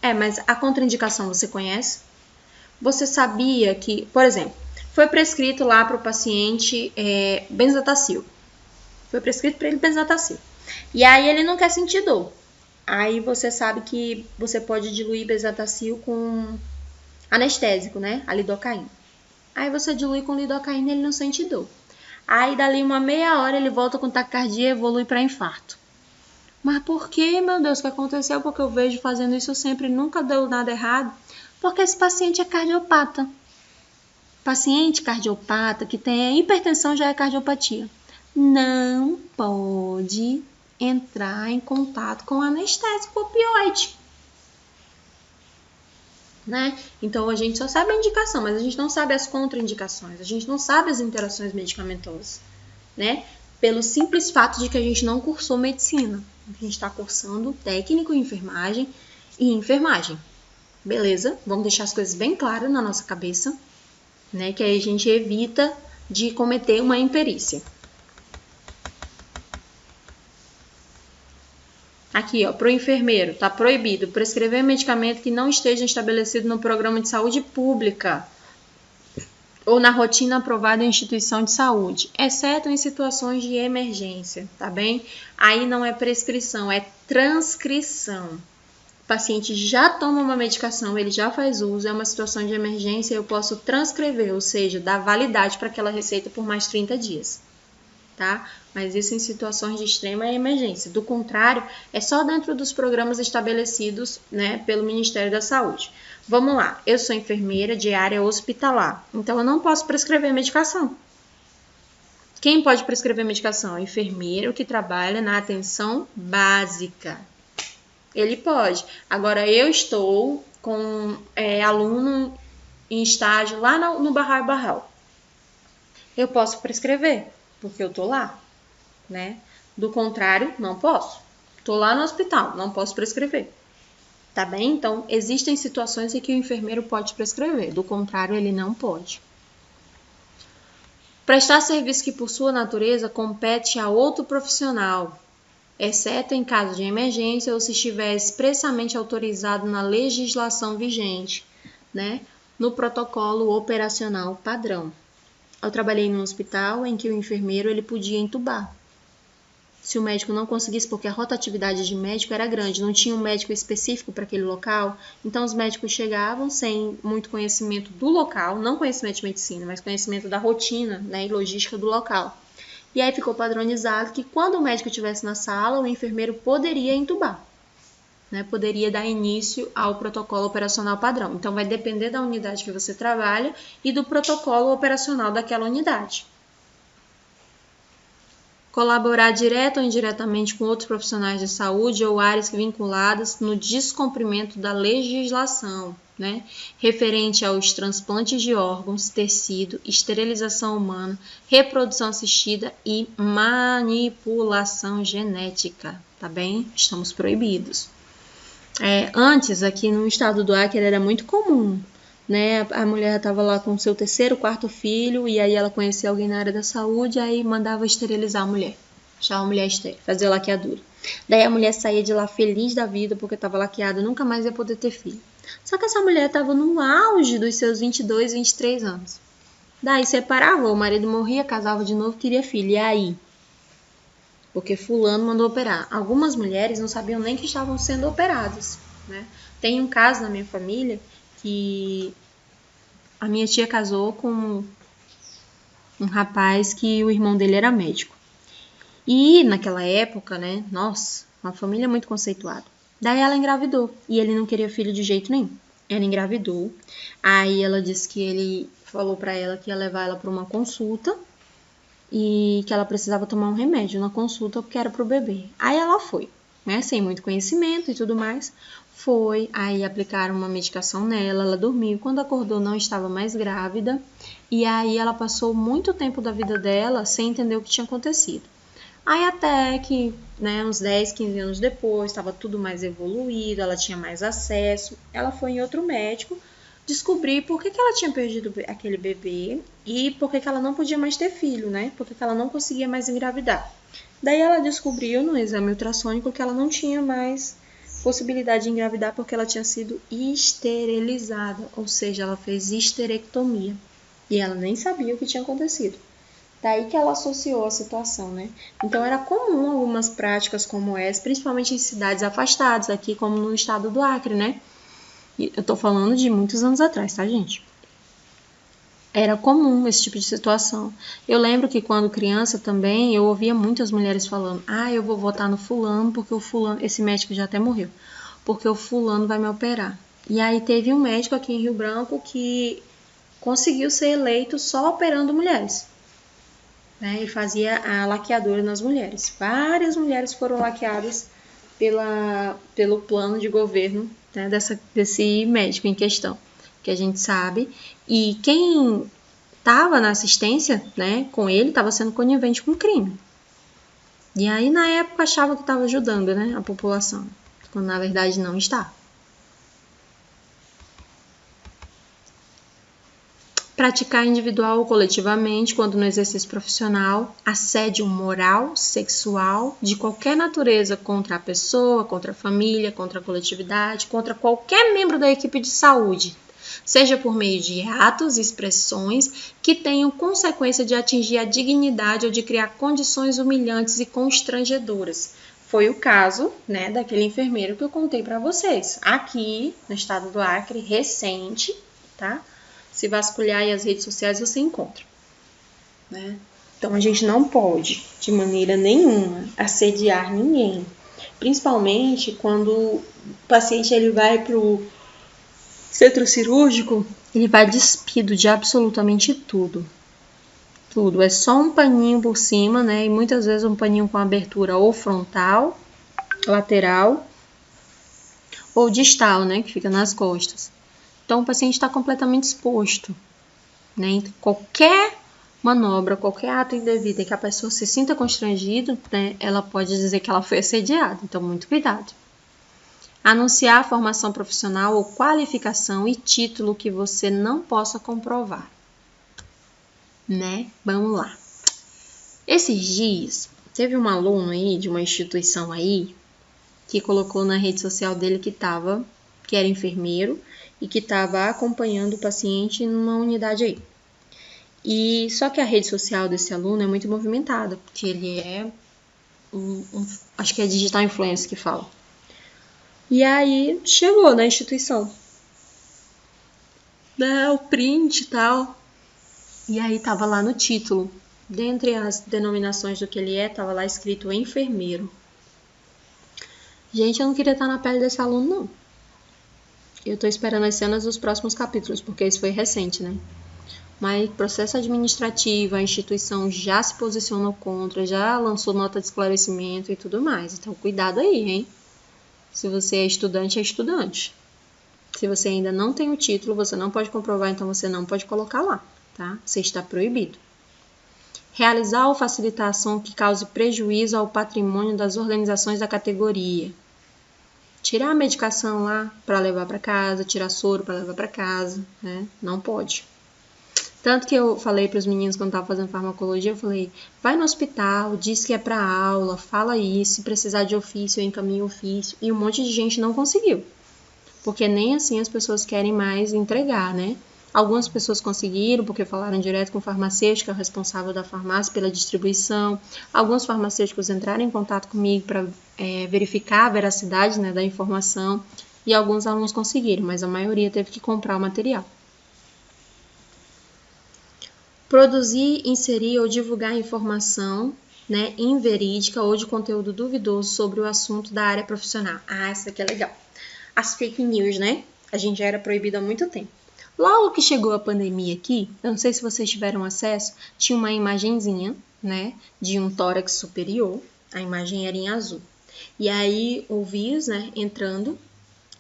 Speaker 1: Mas a contraindicação você conhece? Você sabia que, por exemplo, foi prescrito lá para o paciente benzetacil. Foi prescrito para ele benzetacil. E aí ele não quer sentir dor. Aí você sabe que você pode diluir benzetacil com anestésico, né? A lidocaína. Aí você dilui com lidocaína e ele não sente dor. Aí dali uma meia hora ele volta com taquicardia e evolui para infarto. Mas por que, meu Deus, o que aconteceu? Porque eu vejo fazendo isso sempre, nunca deu nada errado. Porque esse paciente é cardiopata. Paciente cardiopata que tem hipertensão já é cardiopatia. Não pode entrar em contato com anestésico opioide. Né? Então a gente só sabe a indicação, mas a gente não sabe as contraindicações, a gente não sabe as interações medicamentosas, né? Pelo simples fato de que a gente não cursou medicina. A gente está cursando técnico em enfermagem e enfermagem. Beleza? Vamos deixar as coisas bem claras na nossa cabeça, né? Que aí a gente evita de cometer uma imperícia. Aqui, ó, para o enfermeiro, está proibido prescrever medicamento que não esteja estabelecido no programa de saúde pública ou na rotina aprovada em instituição de saúde, exceto em situações de emergência, tá bem? Aí não é prescrição, é transcrição. O paciente já toma uma medicação, ele já faz uso, é uma situação de emergência, eu posso transcrever, ou seja, dar validade para aquela receita por mais 30 dias. Tá? Mas isso em situações de extrema emergência. Do contrário, é só dentro dos programas estabelecidos, né, pelo Ministério da Saúde. Vamos lá, eu sou enfermeira de área hospitalar, então eu não posso prescrever medicação. Quem pode prescrever medicação? O enfermeiro que trabalha na atenção básica. Ele pode. Agora, eu estou com aluno em estágio lá no Barral e Barral. Eu posso prescrever, porque eu tô lá, né? Do contrário, não posso. Tô lá no hospital, não posso prescrever. Tá bem? Então, existem situações em que o enfermeiro pode prescrever, do contrário, ele não pode. Prestar serviço que, por sua natureza, compete a outro profissional, exceto em caso de emergência ou se estiver expressamente autorizado na legislação vigente, né? No protocolo operacional padrão. Eu trabalhei num hospital em que o enfermeiro ele podia entubar. Se o médico não conseguisse, porque a rotatividade de médico era grande, não tinha um médico específico para aquele local, então os médicos chegavam sem muito conhecimento do local, não conhecimento de medicina, mas conhecimento da rotina, né, e logística do local. E aí ficou padronizado que quando o médico estivesse na sala, o enfermeiro poderia entubar, né, poderia dar início ao protocolo operacional padrão. Então vai depender da unidade que você trabalha e do protocolo operacional daquela unidade. Colaborar direto ou indiretamente com outros profissionais de saúde ou áreas vinculadas no descumprimento da legislação, né, referente aos transplantes de órgãos, tecido, esterilização humana, reprodução assistida e manipulação genética, tá bem? Estamos proibidos. Antes, aqui no estado do Acre, era muito comum, né? A mulher estava lá com seu terceiro, quarto filho, e aí ela conhecia alguém na área da saúde, aí mandava esterilizar a mulher, deixar a mulher estéril, fazer a laqueadura. Daí a mulher saía de lá feliz da vida, porque estava laqueada, nunca mais ia poder ter filho. Só que essa mulher estava no auge dos seus 22, 23 anos. Daí separava, o marido morria, casava de novo, queria filho, e aí? Porque fulano mandou operar. Algumas mulheres não sabiam nem que estavam sendo operadas, né? Tem um caso na minha família que a minha tia casou com um rapaz que o irmão dele era médico. E naquela época, né, nossa, uma família muito conceituada. Daí ela engravidou e ele não queria filho de jeito nenhum. Ela engravidou, aí ela disse que ele falou pra ela que ia levar ela pra uma consulta e que ela precisava tomar um remédio na consulta porque era pro bebê. Aí ela foi, né, sem muito conhecimento e tudo mais. Foi, aí aplicaram uma medicação nela, ela dormiu, quando acordou não estava mais grávida, e aí ela passou muito tempo da vida dela sem entender o que tinha acontecido. Aí até que, né, uns 10, 15 anos depois, estava tudo mais evoluído, ela tinha mais acesso, ela foi em outro médico descobrir por que ela tinha perdido aquele bebê e por que ela não podia mais ter filho, né, por que ela não conseguia mais engravidar. Daí ela descobriu no exame ultrassônico que ela não tinha mais possibilidade de engravidar porque ela tinha sido esterilizada, ou seja, ela fez histerectomia. E ela nem sabia o que tinha acontecido. Daí que ela associou a situação, né? Então era comum algumas práticas como essa, principalmente em cidades afastadas, aqui como no estado do Acre, né? E eu tô falando de muitos anos atrás, tá, gente? Era comum esse tipo de situação. Eu lembro que quando criança também, eu ouvia muitas mulheres falando: eu vou votar no fulano porque o fulano, esse médico já até morreu, porque o fulano vai me operar. E aí teve um médico aqui em Rio Branco que conseguiu ser eleito só operando mulheres. Né, e fazia a laqueadura nas mulheres. Várias mulheres foram laqueadas pelo plano de governo, né, desse médico em questão, que a gente sabe. E quem estava na assistência, né, com ele, estava sendo conivente com o crime. E aí, na época, achava que estava ajudando, né, a população, quando na verdade não está. Praticar individual ou coletivamente, quando no exercício profissional, assédio moral, sexual, de qualquer natureza contra a pessoa, contra a família, contra a coletividade, contra qualquer membro da equipe de saúde, seja por meio de atos, expressões que tenham consequência de atingir a dignidade ou de criar condições humilhantes e constrangedoras. Foi o caso, né, daquele enfermeiro que eu contei para vocês, aqui no estado do Acre, recente, tá? Se vasculhar aí as redes sociais, você encontra. Né? Então, a gente não pode, de maneira nenhuma, assediar ninguém. Principalmente quando o paciente ele vai para o centro cirúrgico, ele vai despido de absolutamente tudo. Tudo. É só um paninho por cima, né? E muitas vezes um paninho com abertura ou frontal, lateral, ou distal, né? Que fica nas costas. Então, o paciente está completamente exposto. Né? Então, qualquer manobra, qualquer ato indevido em que a pessoa se sinta constrangida, né, ela pode dizer que ela foi assediada. Então, muito cuidado. Anunciar a formação profissional ou qualificação e título que você não possa comprovar. Né? Vamos lá. Esses dias, teve um aluno aí de uma instituição aí que colocou na rede social dele que era enfermeiro e que estava acompanhando o paciente numa unidade aí. E só que a rede social desse aluno é muito movimentada, porque ele é acho que é digital influencer que fala. E aí chegou na instituição, né, o print e tal. E aí tava lá no título, dentre as denominações do que ele é, tava lá escrito enfermeiro. Gente, eu não queria estar na pele desse aluno, não. Eu tô esperando as cenas dos próximos capítulos, porque isso foi recente, né? Mas processo administrativo, a instituição já se posicionou contra, já lançou nota de esclarecimento e tudo mais. Então, cuidado aí, hein? Se você é estudante, é estudante. Se você ainda não tem o título, você não pode comprovar, então você não pode colocar lá, tá? Você está proibido. Realizar ou facilitar ação que cause prejuízo ao patrimônio das organizações da categoria. Tirar a medicação lá para levar para casa, tirar soro para levar para casa, né? Não pode. Tanto que eu falei para os meninos quando estava fazendo farmacologia, eu falei, vai no hospital, diz que é para aula, fala isso, se precisar de ofício, eu encaminho ofício. E um monte de gente não conseguiu. Porque nem assim as pessoas querem mais entregar, né? Algumas pessoas conseguiram, porque falaram direto com o farmacêutico, que é o responsável da farmácia pela distribuição. Alguns farmacêuticos entraram em contato comigo para verificar a veracidade, né, da informação. E alguns alunos conseguiram, mas a maioria teve que comprar o material. Produzir, inserir ou divulgar informação, né, inverídica ou de conteúdo duvidoso sobre o assunto da área profissional. Isso aqui é legal. As fake news, né? A gente já era proibido há muito tempo. Logo que chegou a pandemia aqui, eu não sei se vocês tiveram acesso, tinha uma imagenzinha, né, de um tórax superior. A imagem era em azul. E aí o vírus, né, entrando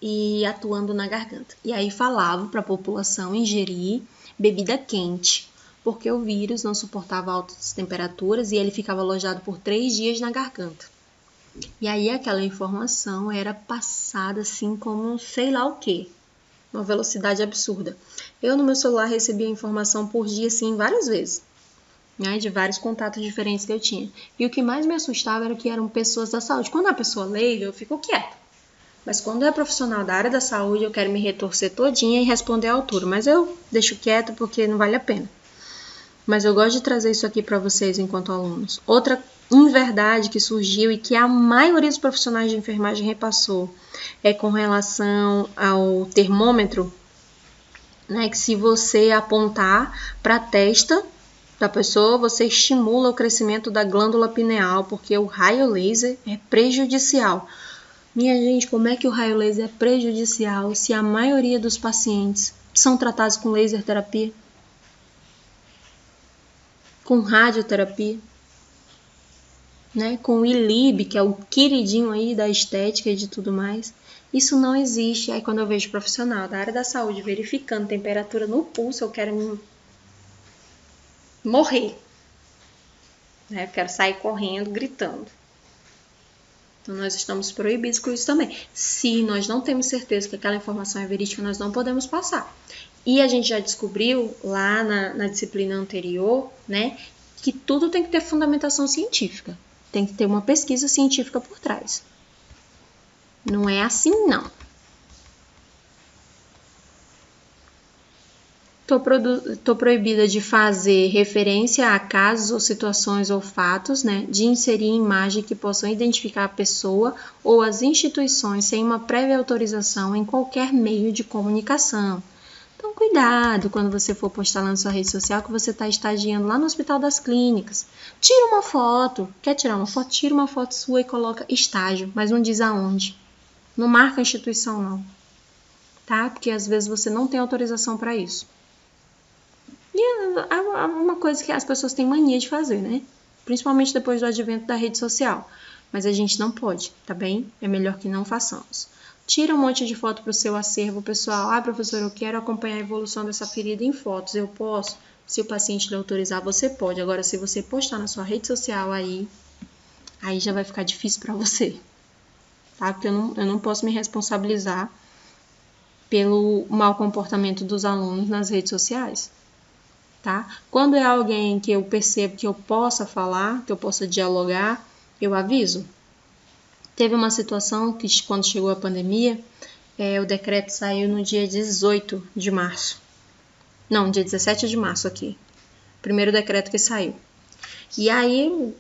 Speaker 1: e atuando na garganta. E aí falava para a população ingerir bebida quente, porque o vírus não suportava altas temperaturas e ele ficava alojado por 3 dias na garganta. E aí aquela informação era passada assim como sei lá o quê, uma velocidade absurda. Eu no meu celular recebia informação por dia assim várias vezes, né, de vários contatos diferentes que eu tinha. E o que mais me assustava era que eram pessoas da saúde. Quando a pessoa lê, eu fico quieta. Mas quando é profissional da área da saúde, eu quero me retorcer todinha e responder à altura. Mas eu deixo quieto porque não vale a pena. Mas eu gosto de trazer isso aqui para vocês enquanto alunos. Outra inverdade que surgiu e que a maioria dos profissionais de enfermagem repassou é com relação ao termômetro, né? Que se você apontar para a testa da pessoa, você estimula o crescimento da glândula pineal, porque o raio laser é prejudicial. Minha gente, como é que o raio laser é prejudicial se a maioria dos pacientes são tratados com laser terapia? Com radioterapia? Né? Com o ILIB, que é o queridinho aí da estética e de tudo mais. Isso não existe. Aí quando eu vejo profissional da área da saúde verificando temperatura no pulso, eu quero morrer. Né? Eu quero sair correndo, gritando. Então, nós estamos proibidos com isso também. Se nós não temos certeza que aquela informação é verídica, nós não podemos passar. E a gente já descobriu lá na disciplina anterior, né, que tudo tem que ter fundamentação científica. Tem que ter uma pesquisa científica por trás. Não é assim, não. Tô proibida de fazer referência a casos ou situações ou fatos, né, de inserir imagem que possam identificar a pessoa ou as instituições sem uma prévia autorização em qualquer meio de comunicação. Então, cuidado quando você for postar lá na sua rede social que você está estagiando lá no Hospital das Clínicas. Tira uma foto. Quer tirar uma foto? Tira uma foto sua e coloca estágio, mas não diz aonde. Não marca a instituição, não. Tá? Porque às vezes você não tem autorização para isso. E é uma coisa que as pessoas têm mania de fazer, né? Principalmente depois do advento da rede social. Mas a gente não pode, tá bem? É melhor que não façamos. Tira um monte de foto para o seu acervo, pessoal. Ah, professor, eu quero acompanhar a evolução dessa ferida em fotos. Eu posso? Se o paciente lhe autorizar, você pode. Agora, se você postar na sua rede social aí já vai ficar difícil para você. Tá? Porque eu não posso me responsabilizar pelo mau comportamento dos alunos nas redes sociais. Tá? Quando é alguém que eu percebo que eu possa falar, que eu possa dialogar, eu aviso. Teve uma situação que quando chegou a pandemia, o decreto saiu no dia 18 de março. Não, dia 17 de março aqui. Primeiro decreto que saiu. E aí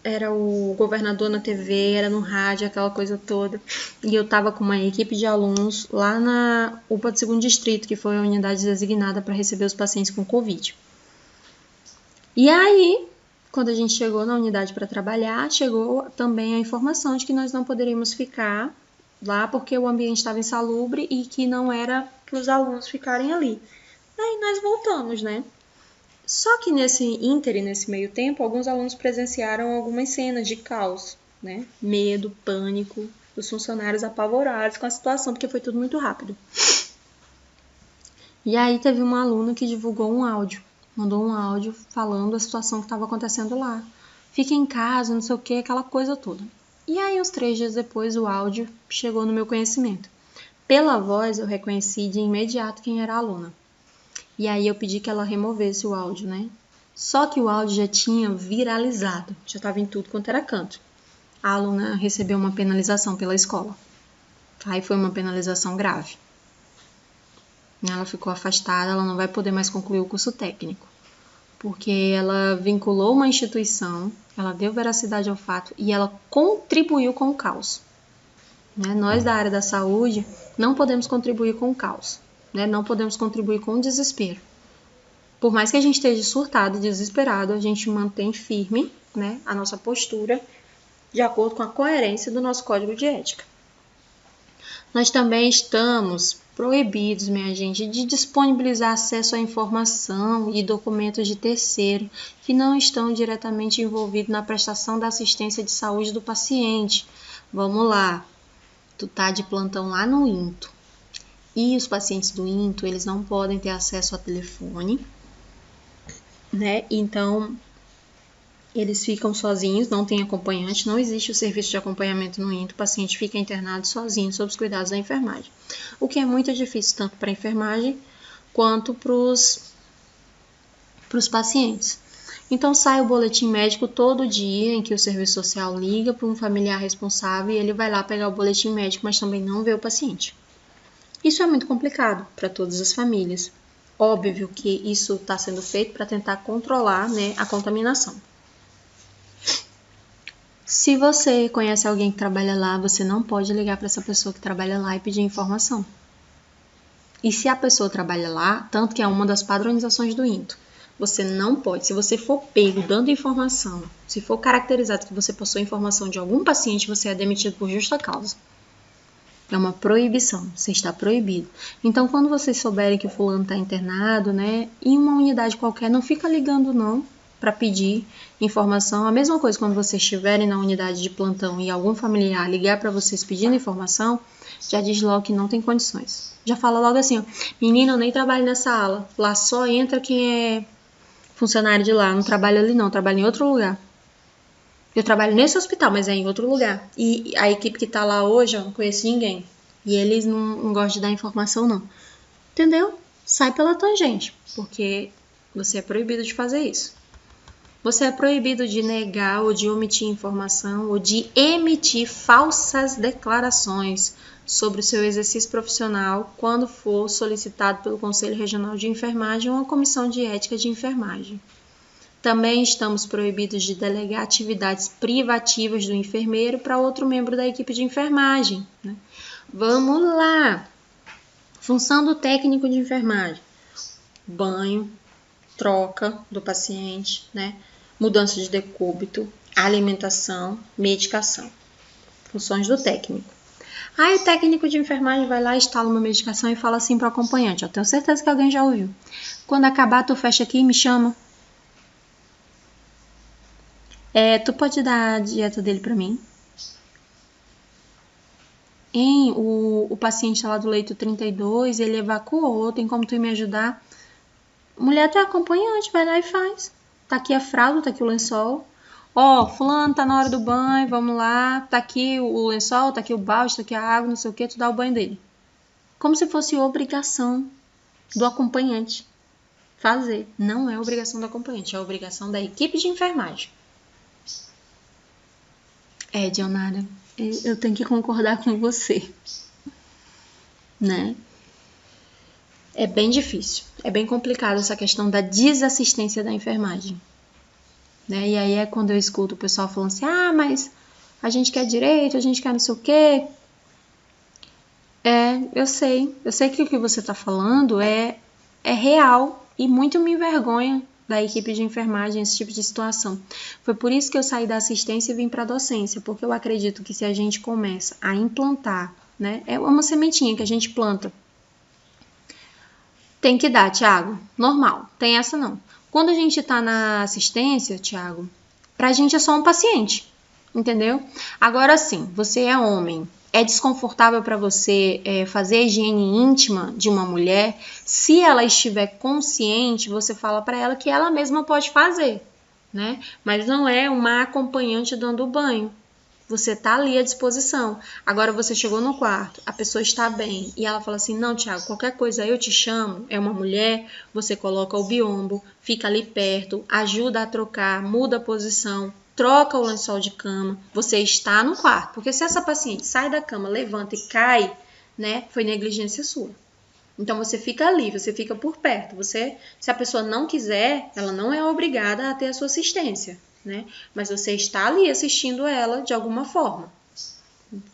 Speaker 1: era o governador na TV, era no rádio, aquela coisa toda. E eu tava com uma equipe de alunos lá na UPA do 2º Distrito, que foi a unidade designada para receber os pacientes com Covid. E aí, quando a gente chegou na unidade para trabalhar, chegou também a informação de que nós não poderíamos ficar lá porque o ambiente estava insalubre e que não era para os alunos ficarem ali. Aí nós voltamos, né? Só que nesse meio tempo, alguns alunos presenciaram algumas cenas de caos, né? Medo, pânico, os funcionários apavorados com a situação, porque foi tudo muito rápido. E aí teve uma aluna que divulgou um áudio, mandou um áudio falando a situação que estava acontecendo lá. Fica em casa, não sei o que, aquela coisa toda. E aí, uns 3 dias depois, o áudio chegou no meu conhecimento. Pela voz, eu reconheci de imediato quem era a aluna. E aí eu pedi que ela removesse o áudio, né? Só que o áudio já tinha viralizado, já estava em tudo quanto era canto. A aluna recebeu uma penalização pela escola. Aí foi uma penalização grave. Ela ficou afastada, ela não vai poder mais concluir o curso técnico. Porque ela vinculou uma instituição, ela deu veracidade ao fato e ela contribuiu com o caos. Né? Nós da área da saúde não podemos contribuir com o caos. Né? Não podemos contribuir com o desespero. Por mais que a gente esteja surtado, desesperado, a gente mantém firme, né, a nossa postura de acordo com a coerência do nosso código de ética. Nós também estamos proibidos, minha gente, de disponibilizar acesso à informação e documentos de terceiro que não estão diretamente envolvidos na prestação da assistência de saúde do paciente. Vamos lá, tu tá de plantão lá no INTO. E os pacientes do INTO, eles não podem ter acesso a telefone, né? Então, eles ficam sozinhos, não tem acompanhante, não existe o serviço de acompanhamento no INTO, o paciente fica internado sozinho, sob os cuidados da enfermagem. O que é muito difícil, tanto para a enfermagem, quanto para os pacientes. Então sai o boletim médico todo dia em que o serviço social liga para um familiar responsável e ele vai lá pegar o boletim médico, mas também não vê o paciente. Isso é muito complicado para todas as famílias. Óbvio que isso está sendo feito para tentar controlar, né, a contaminação. Se você conhece alguém que trabalha lá, você não pode ligar para essa pessoa que trabalha lá e pedir informação. E se a pessoa trabalha lá, tanto que é uma das padronizações do INTO, você não pode, se você for pego dando informação, se for caracterizado que você passou informação de algum paciente, você é demitido por justa causa. É uma proibição, você está proibido. Então, quando vocês souberem que o fulano está internado, né, em uma unidade qualquer, não fica ligando não para pedir informação. A mesma coisa quando vocês estiverem na unidade de plantão e algum familiar ligar para vocês pedindo informação, já diz logo que não tem condições. Já fala logo assim, ó, menina, eu nem trabalho nessa ala, lá só entra quem é funcionário de lá, não trabalho ali não, trabalho em outro lugar. Eu trabalho nesse hospital, mas é em outro lugar. E a equipe que tá lá hoje, eu não conheço ninguém. E eles não gostam de dar informação, não. Entendeu? Sai pela tangente, porque você é proibido de fazer isso. Você é proibido de negar ou de omitir informação ou de emitir falsas declarações sobre o seu exercício profissional quando for solicitado pelo Conselho Regional de Enfermagem ou a Comissão de Ética de Enfermagem. Também estamos proibidos de delegar atividades privativas do enfermeiro para outro membro da equipe de enfermagem, né? Vamos lá! Função do técnico de enfermagem: banho, troca do paciente, né? Mudança de decúbito, alimentação, medicação. Funções do técnico. Aí o técnico de enfermagem vai lá, instala uma medicação e fala assim para o acompanhante. Eu tenho certeza que alguém já ouviu. Quando acabar, tu fecha aqui e me chama. Tu pode dar a dieta dele para mim? O paciente lá do leito 32, ele evacuou, tem como tu me ajudar? Mulher, tu é acompanhante, vai lá e faz. Tá aqui a fralda, tá aqui o lençol. Fulano, tá na hora do banho, vamos lá. Tá aqui o lençol, tá aqui o balde, tá aqui a água, não sei o que, tu dá o banho dele. Como se fosse obrigação do acompanhante fazer. Não é obrigação do acompanhante, é obrigação da equipe de enfermagem. Dionara, eu tenho que concordar com você, né? É bem difícil, é bem complicado essa questão da desassistência da enfermagem, né? E aí é quando eu escuto o pessoal falando assim, mas a gente quer direito, a gente quer não sei o quê. Eu sei que o que você está falando é real e muito me envergonha da equipe de enfermagem, esse tipo de situação. Foi por isso que eu saí da assistência e vim para a docência, porque eu acredito que se a gente começa a implantar, né, é uma sementinha que a gente planta. Tem que dar, Thiago, normal, tem essa não. Quando a gente tá na assistência, Thiago, pra gente é só um paciente, entendeu? Agora sim, você é homem, é desconfortável para você fazer a higiene íntima de uma mulher. Se ela estiver consciente, você fala para ela que ela mesma pode fazer, né? Mas não é uma acompanhante dando banho. Você tá ali à disposição. Agora você chegou no quarto, a pessoa está bem e ela fala assim, não, Thiago, qualquer coisa eu te chamo, é uma mulher, você coloca o biombo, fica ali perto, ajuda a trocar, muda a posição, troca o lençol de cama, você está no quarto. Porque se essa paciente sai da cama, levanta e cai, né, foi negligência sua. Então você fica ali, você fica por perto. Se a pessoa não quiser, ela não é obrigada a ter a sua assistência, né? Mas você está ali assistindo ela de alguma forma.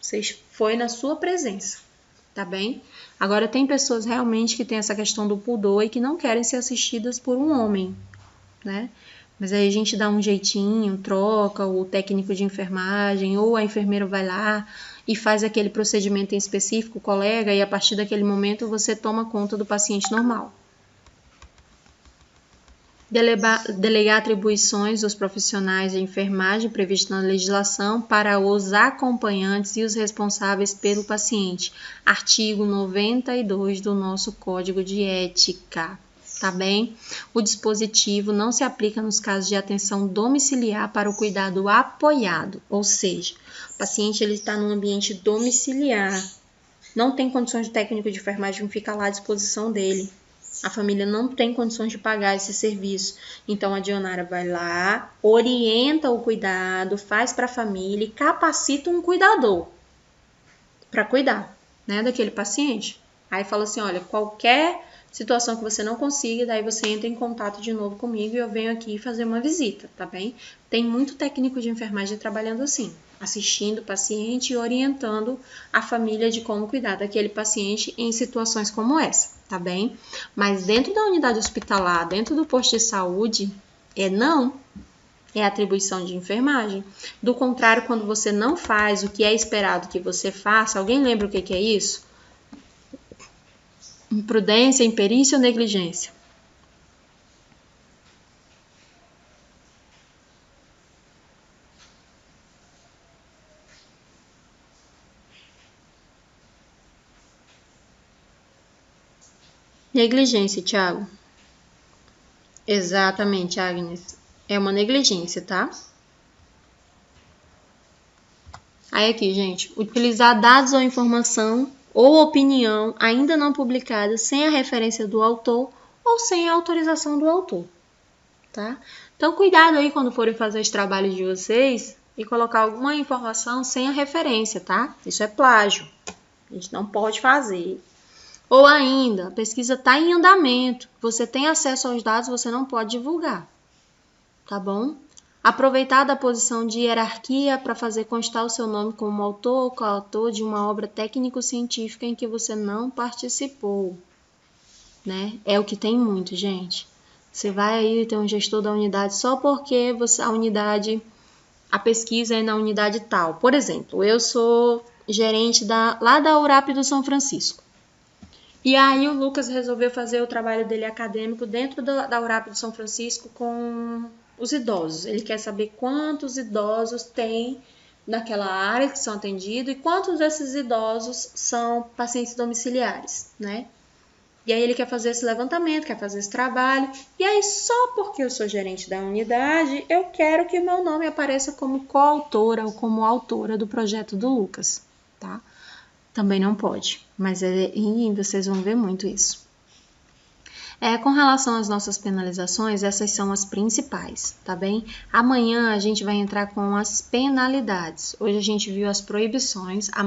Speaker 1: Você foi na sua presença, tá bem? Agora tem pessoas realmente que têm essa questão do pudor e que não querem ser assistidas por um homem, né? Mas aí a gente dá um jeitinho, troca o técnico de enfermagem ou a enfermeira vai lá e faz aquele procedimento em específico, colega, e a partir daquele momento você toma conta do paciente normal. Delegar atribuições dos profissionais de enfermagem previstas na legislação para os acompanhantes e os responsáveis pelo paciente. Artigo 92 do nosso Código de Ética. Tá bem? O dispositivo não se aplica nos casos de atenção domiciliar para o cuidado apoiado, ou seja, o paciente está num ambiente domiciliar, não tem condições de técnico de enfermagem ficar lá à disposição dele, A família não tem condições de pagar esse serviço. Então, a Dionara vai lá, orienta o cuidado, faz para a família e capacita um cuidador para cuidar, né, daquele paciente. Aí fala assim, olha, qualquer situação que você não consiga, daí você entra em contato de novo comigo e eu venho aqui fazer uma visita, tá bem? Tem muito técnico de enfermagem trabalhando assim, assistindo o paciente e orientando a família de como cuidar daquele paciente em situações como essa, tá bem? Mas dentro da unidade hospitalar, dentro do posto de saúde, não. É atribuição de enfermagem. Do contrário, quando você não faz o que é esperado que você faça, alguém lembra o que é isso? Imprudência, imperícia ou negligência? Negligência, Thiago. Exatamente, Agnes. É uma negligência, tá? Aí aqui, gente, utilizar dados ou informação ou opinião ainda não publicada sem a referência do autor ou sem a autorização do autor, tá? Então, cuidado aí quando forem fazer os trabalhos de vocês e colocar alguma informação sem a referência, tá? Isso é plágio. A gente não pode fazer. Ou ainda, a pesquisa está em andamento, você tem acesso aos dados, você não pode divulgar, tá bom? Aproveitar da posição de hierarquia para fazer constar o seu nome como autor ou coautor de uma obra técnico-científica em que você não participou, né? É o que tem muito, gente. Você vai aí ter um gestor da unidade só porque a pesquisa é na unidade tal. Por exemplo, eu sou gerente lá da URAP do São Francisco. E aí o Lucas resolveu fazer o trabalho dele acadêmico dentro da URAP do São Francisco com os idosos. Ele quer saber quantos idosos tem naquela área que são atendidos e quantos desses idosos são pacientes domiciliares, né? E aí ele quer fazer esse levantamento, quer fazer esse trabalho. E aí só porque eu sou gerente da unidade, eu quero que meu nome apareça como coautora ou como autora do projeto do Lucas, tá? Também não pode, mas vocês vão ver muito isso. Com relação às nossas penalizações, essas são as principais, tá bem? Amanhã a gente vai entrar com as penalidades. Hoje a gente viu as proibições.